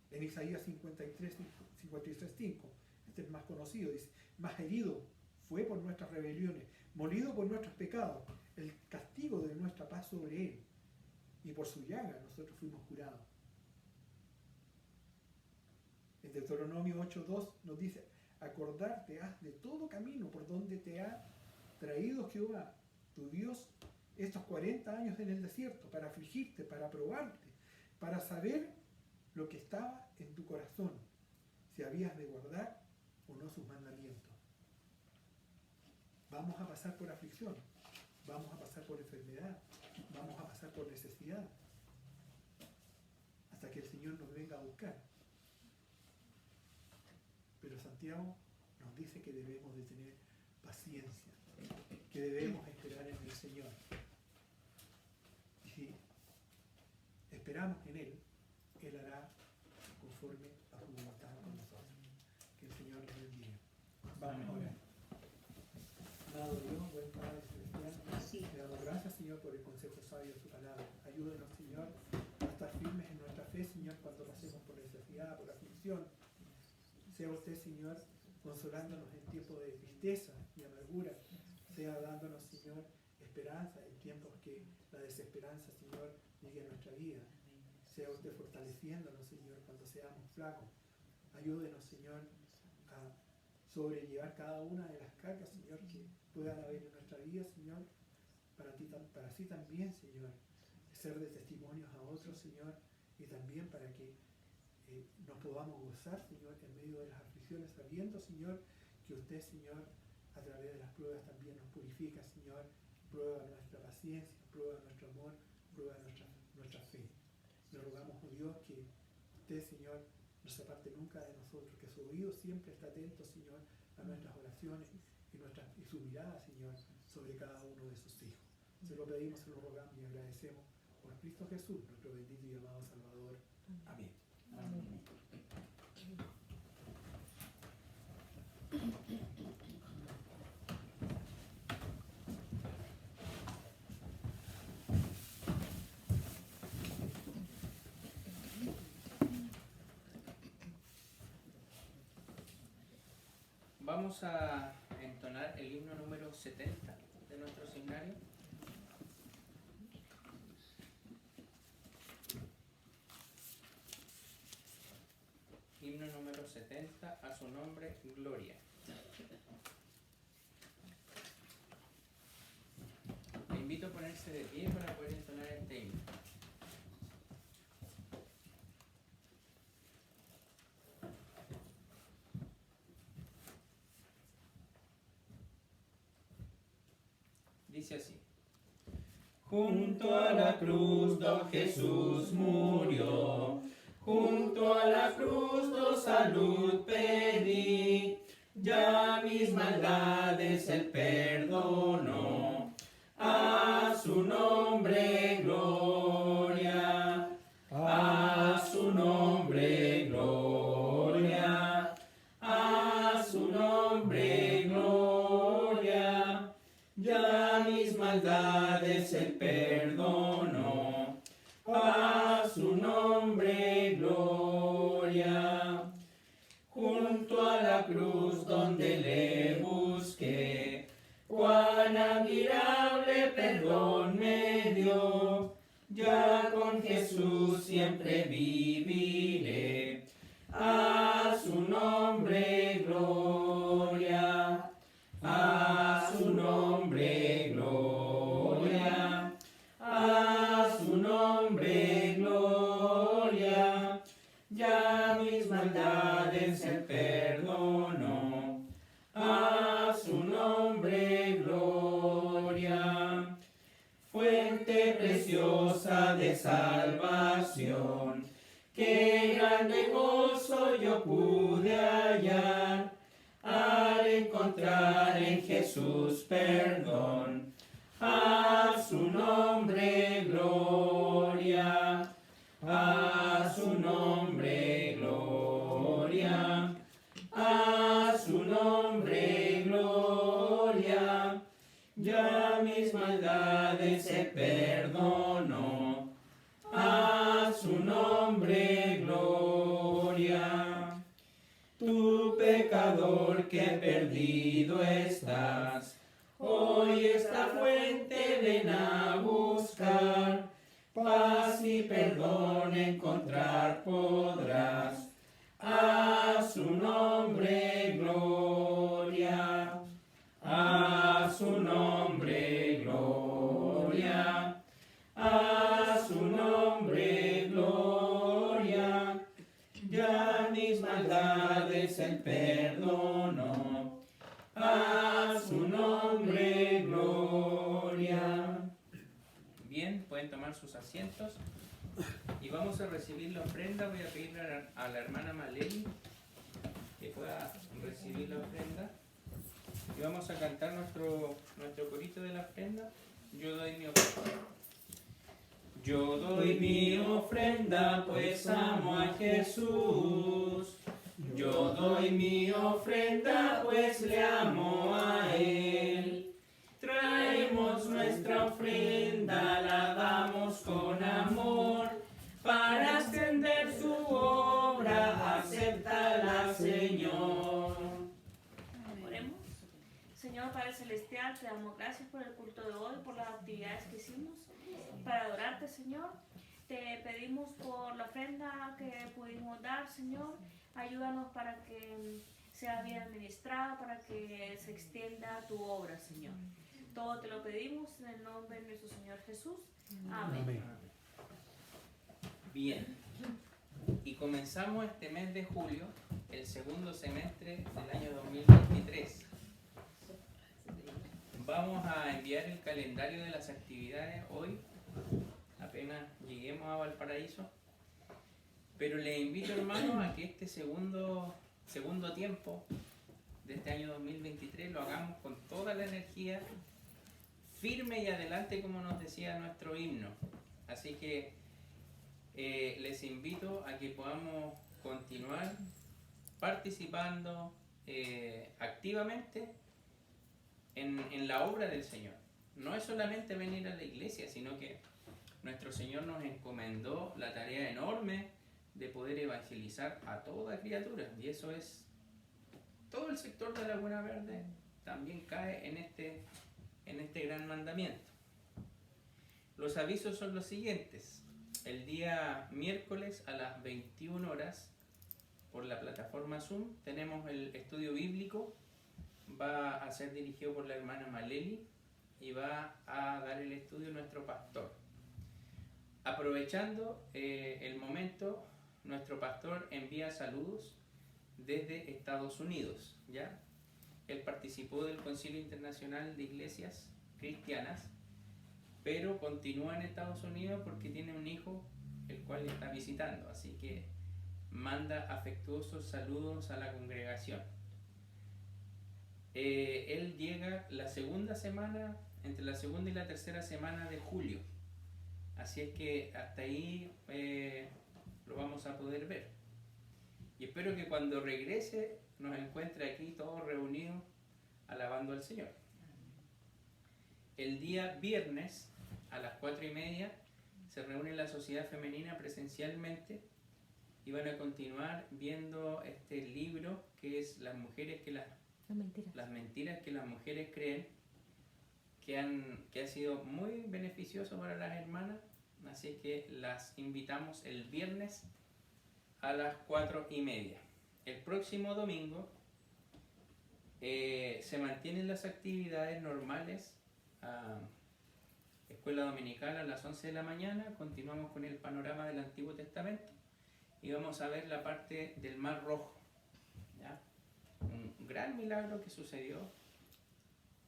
En Isaías 53:5, este es más conocido, dice, más herido fue por nuestras rebeliones, molido por nuestros pecados, el castigo de nuestra paz sobre él, y por su llaga nosotros fuimos curados. En Deuteronomio 8:2 nos dice, acordarte has de todo camino por donde te ha traído Jehová, tu Dios, estos 40 años en el desierto, para afligirte, para probarte, para saber lo que estaba en tu corazón, si habías de guardar o no sus mandamientos. Vamos a pasar por aflicción, vamos a pasar por enfermedad, vamos a pasar por necesidad, hasta que el Señor nos venga a buscar. Pero Santiago nos dice que debemos de tener paciencia, que debemos esperar en el Señor. Y si esperamos en Él, Él hará conforme a su voluntad con nosotros. Que el Señor nos bendiga. Vamos a orar. Amado Dios, buen Padre Celestial, te damos gracias, Señor, por el consejo sabio de su palabra. Ayúdenos, Señor, a estar firmes en nuestra fe, Señor, cuando pasemos por necesidad, por aflicción. Sea usted, Señor, consolándonos en tiempos de tristeza y amargura. Sea dándonos, Señor, esperanza en tiempos que la desesperanza, Señor, llegue a nuestra vida. Sea usted fortaleciéndonos, Señor, cuando seamos flacos. Ayúdenos, Señor, a sobrellevar cada una de las cargas, Señor, que puedan haber en nuestra vida, Señor, para así también, Señor, ser de testimonios a otros, Señor, y también para que nos podamos gozar, Señor, en medio de las aflicciones, sabiendo, Señor, que usted, Señor, a través de las pruebas también nos purifica, Señor, prueba nuestra paciencia, prueba nuestro amor, prueba nuestra fe. Le rogamos, oh Dios, que usted, Señor, no se aparte nunca de nosotros, que su oído siempre está atento, Señor, a nuestras oraciones y su mirada, Señor, sobre cada uno de sus hijos. Se lo pedimos, se lo rogamos y agradecemos por Cristo Jesús, nuestro bendito y amado Salvador. Amén. Amén. Vamos a entonar el himno número 70 de nuestro signario. Himno número 70, a su nombre, gloria. Le invito a ponerse de pie para poder entonar este himno. Dice así. Junto a la cruz, do Jesús murió. Junto a la cruz, do salud pedí. Ya mis maldades él perdonó. A su nombre, gloria. A su nombre, gloria. A su nombre, gloria. Ya mis maldades él perdonó. A su nombre, gloria. Junto a la cruz donde le busqué, cuán admirable perdón me dio. Ya con Jesús siempre viviré. A su nombre, gloria. A su nombre, gloria. A su nombre, gloria. Ya mis maldades él perdonó. A su nombre, gloria. Fuente preciosa de salvación, qué grande gozo yo pude hallar al encontrar en Jesús perdón. A su nombre, gloria. A su nombre, gloria. A su nombre, gloria. Ya mis maldades se perdonó. A su nombre, gloria. Tu pecador que perdido estás, hoy esta fuente ven a buscar. Paz y perdón encontrar podrás. A su nombre, gloria. A su nombre, gloria. A su nombre, gloria. Ya mis maldades él perdonó. A su nombre, gloria. Bien, pueden tomar sus asientos y vamos a recibir la ofrenda. Voy a pedirle a la hermana Maleli que pueda recibir la ofrenda y vamos a cantar nuestro corito de la ofrenda. Yo doy mi ofrenda. Yo doy mi ofrenda, pues amo a Jesús. Yo doy mi ofrenda, pues le amo a Él. Traemos nuestra ofrenda, la damos con amor, para extender su obra, acéptala, Señor. Oremos. Señor Padre Celestial, te damos gracias por el culto de hoy, por las actividades que hicimos para adorarte, Señor. Te pedimos por la ofrenda que pudimos dar, Señor. Ayúdanos para que sea bien administrada, para que se extienda tu obra, Señor. Todo te lo pedimos en el nombre de nuestro Señor Jesús. Amén. Amén. Bien. Y comenzamos este mes de julio, el segundo semestre del año 2023. Vamos a enviar el calendario de las actividades hoy, apenas lleguemos a Valparaíso. Pero les invito, hermanos, a que este segundo tiempo de este año 2023 lo hagamos con toda la energía, firme y adelante, como nos decía nuestro himno. Así que les invito a que podamos continuar participando activamente en la obra del Señor. No es solamente venir a la iglesia, sino que nuestro Señor nos encomendó la tarea enorme de poder evangelizar a toda criatura, y eso es todo el sector de Laguna Verde también cae en este gran mandamiento. Los avisos son los siguientes: el día miércoles a las 21 horas por la plataforma Zoom tenemos el estudio bíblico, va a ser dirigido por la hermana Maleli y va a dar el estudio nuestro pastor. Aprovechando el momento, nuestro pastor envía saludos desde Estados Unidos, ¿ya? Él participó del Concilio Internacional de Iglesias Cristianas, pero continúa en Estados Unidos porque tiene un hijo el cual le está visitando, así que manda afectuosos saludos a la congregación. Él llega la segunda semana, entre la segunda y la tercera semana de julio, así es que hasta ahí lo vamos a poder ver. Y espero que cuando regrese nos encuentre aquí todos reunidos alabando al Señor. El día viernes a las 4:30 se reúne la sociedad femenina presencialmente y van a continuar viendo este libro que es Las mentiras que las mujeres creen, que ha sido muy beneficioso para las hermanas. Así que las invitamos el viernes a las 4:30. El próximo domingo se mantienen las actividades normales. Escuela dominical a las 11 de la mañana. Continuamos con el panorama del Antiguo Testamento y vamos a ver la parte del Mar Rojo, ¿ya? Un gran milagro que sucedió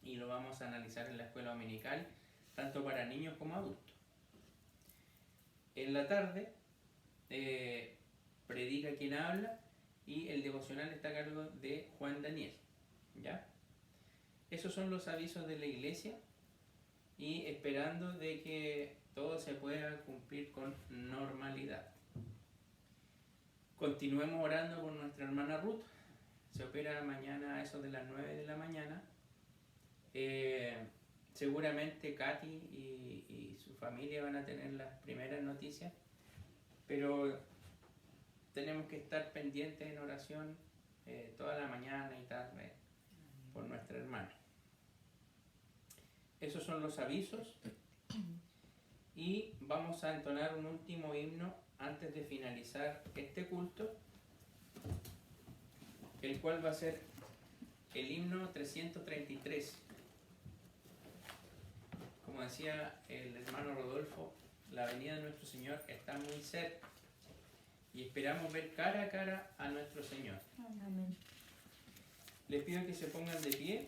y lo vamos a analizar en la escuela dominical, tanto para niños como adultos. En la tarde predica quien habla y el devocional está a cargo de Juan Daniel, ¿ya? Esos son los avisos de la iglesia y esperando de que todo se pueda cumplir con normalidad. Continuemos orando por nuestra hermana Ruth. Se opera mañana a eso de las 9 de la mañana. Seguramente Katy y su familia van a tener las primeras noticias, pero tenemos que estar pendientes en oración toda la mañana y tarde por nuestra hermana. Esos son los avisos y vamos a entonar un último himno antes de finalizar este culto, el cual va a ser el himno 333. Como decía el hermano Rodolfo, la venida de nuestro Señor está muy cerca y esperamos ver cara a cara a nuestro Señor. Amén. Les pido que se pongan de pie.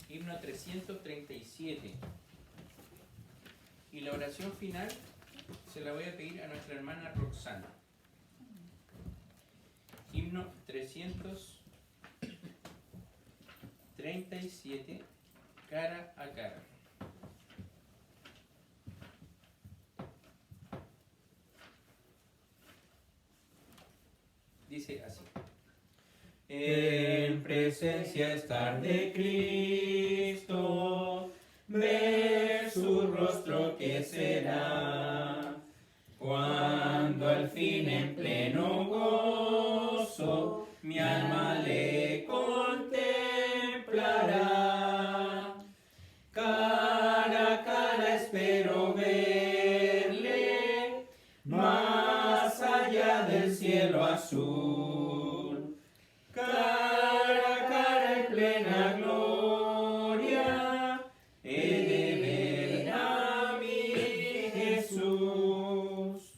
Himno 337. Y la oración final se la voy a pedir a nuestra hermana Roxana. Himno 337, cara a cara. Dice así. En presencia estar de Cristo, ver su rostro que será, cuando al fin en pleno gozo mi alma le contemplará. Cara a cara espero verle, más allá del cielo azul. Cara a cara en plena gloria, he de ver a mi Jesús.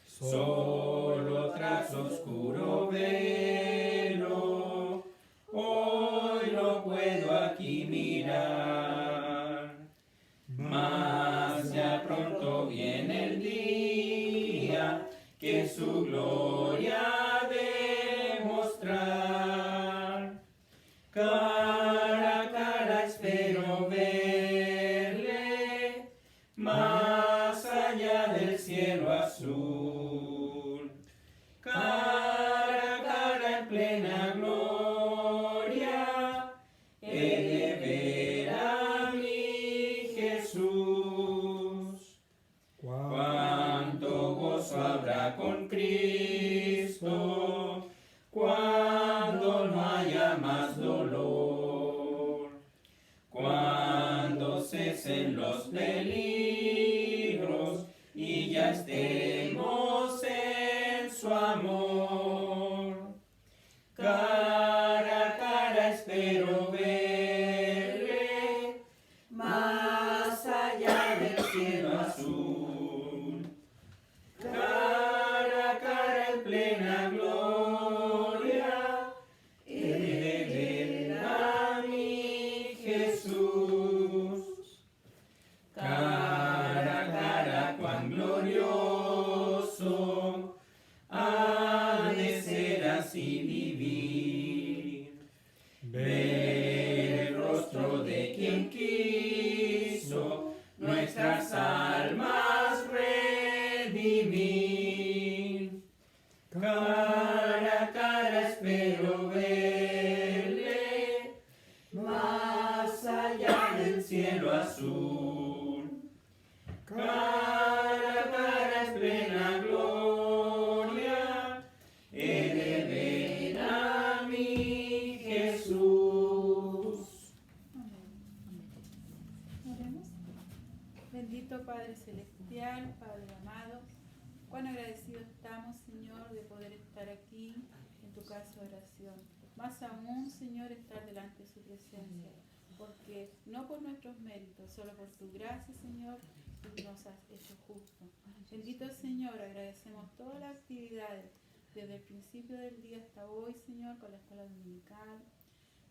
Solo tras oscuro velo, hoy no puedo aquí mirar. Mas ya pronto viene el día que su gloria ha de mostrar. Cara a cara espero verle, más allá del cielo azul. Cara a cara en plena gloria, he de ver a mi Jesús. Cuánto gozo habrá con Cristo, cuando no haya más dolor, cuando cesen los peligros y ya estemos en su amor. Cara a cara espero verle, más allá del cielo azul. Cara a cara en plena gloria, he de ver a mi Jesús. Cara a cara cuán glorioso ha de ser así vivir. Ver el rostro de quien quiso nuestras almas redimir. Cara a cara espero verle, más allá del cielo azul. Cara a cara en plena gloria, he de ver a mi Jesús. Oremos. Bendito Padre Celestial, Padre amado, cuán agradecidos estamos, Señor, de poder estar aquí en tu casa de oración. Más aún, Señor, estar delante de su presencia, porque no por nuestros méritos, solo por tu gracia, Señor, tú nos has hecho justos. Bendito Señor, agradecemos todas las actividades desde el principio del día hasta hoy, Señor, con la escuela dominical,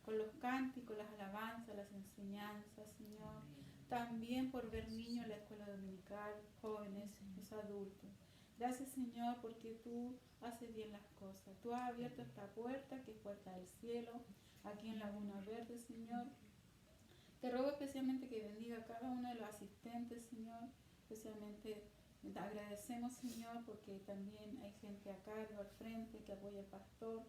con los cánticos, las alabanzas, las enseñanzas, Señor. También por ver niños en la escuela dominical, jóvenes, los adultos. Gracias, Señor, porque tú haces bien las cosas. Tú has abierto esta puerta, que es puerta del cielo, aquí en Laguna Verde, Señor. Te ruego especialmente que bendiga a cada uno de los asistentes, Señor. Especialmente te agradecemos, Señor, porque también hay gente acá, al frente, que apoya al pastor.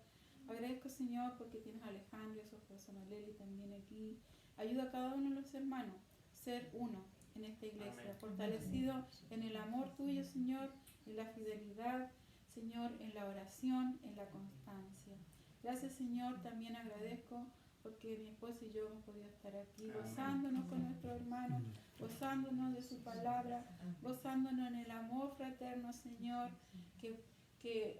Agradezco, Señor, porque tienes a Alejandro y a su esposa Maleli también aquí. Ayuda a cada uno de los hermanos a ser uno en esta iglesia, amén, fortalecido en el amor tuyo, Señor, en la fidelidad, Señor, en la oración, en la constancia. Gracias, Señor, también agradezco porque mi esposo y yo hemos podido estar aquí gozándonos con nuestros hermanos, gozándonos de su palabra, gozándonos en el amor fraterno, Señor, que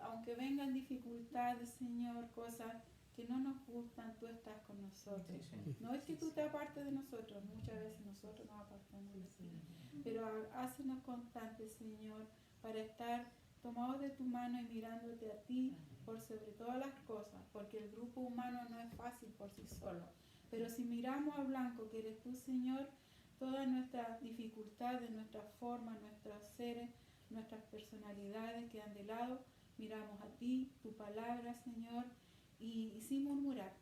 aunque vengan dificultades, Señor, cosas que no nos gustan, tú estás con nosotros. No es que tú te apartes de nosotros, muchas veces nosotros nos apartamos de ti, pero hácenos constantes, Señor, para estar tomados de tu mano y mirándote a ti por sobre todas las cosas, porque el grupo humano no es fácil por sí solo, pero si miramos a blanco, que eres tú, Señor, todas nuestras dificultades, nuestras formas, nuestros seres, nuestras personalidades quedan de lado, miramos a ti, tu palabra, Señor, y sin murmurar,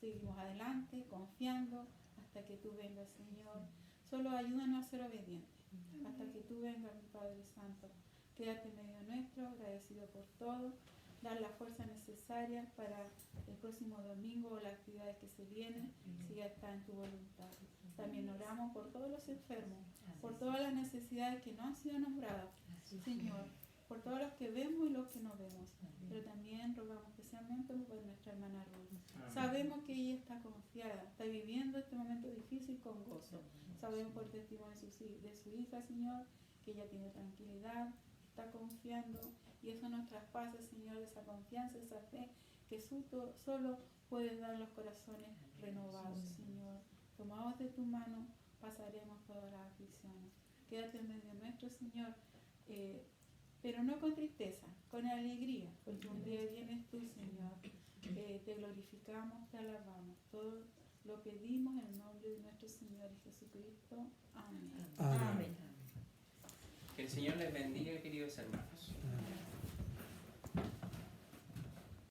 seguimos adelante, confiando, hasta que tú vengas, Señor. Solo ayúdanos a ser obedientes, hasta que tú vengas, mi Padre Santo. Quédate en medio nuestro, agradecido por todo. dar la fuerza necesaria para el próximo domingo o las actividades que se vienen, si ya está en tu voluntad. También oramos por todos los enfermos, por todas las necesidades que no han sido nombradas, Señor, por todos los que vemos y los que no vemos. Pero también rogamos especialmente por nuestra hermana Ruth. Sabemos que ella está confiada, está viviendo este momento difícil con gozo. Sabemos por testimonio de su hija, Señor, que ella tiene tranquilidad, está confiando, y eso nos traspasa, Señor, esa confianza, esa fe que solo puedes dar los corazones renovados, Señor. Tomados de tu mano, pasaremos todas las aflicciones. Quédate en medio nuestro, Señor, pero no con tristeza, con alegría, porque un día vienes tú, Señor. Te glorificamos, te alabamos. Todo lo pedimos en el nombre de nuestro Señor Jesucristo. Amén. Amén. Que el Señor les bendiga, queridos hermanos. Amén.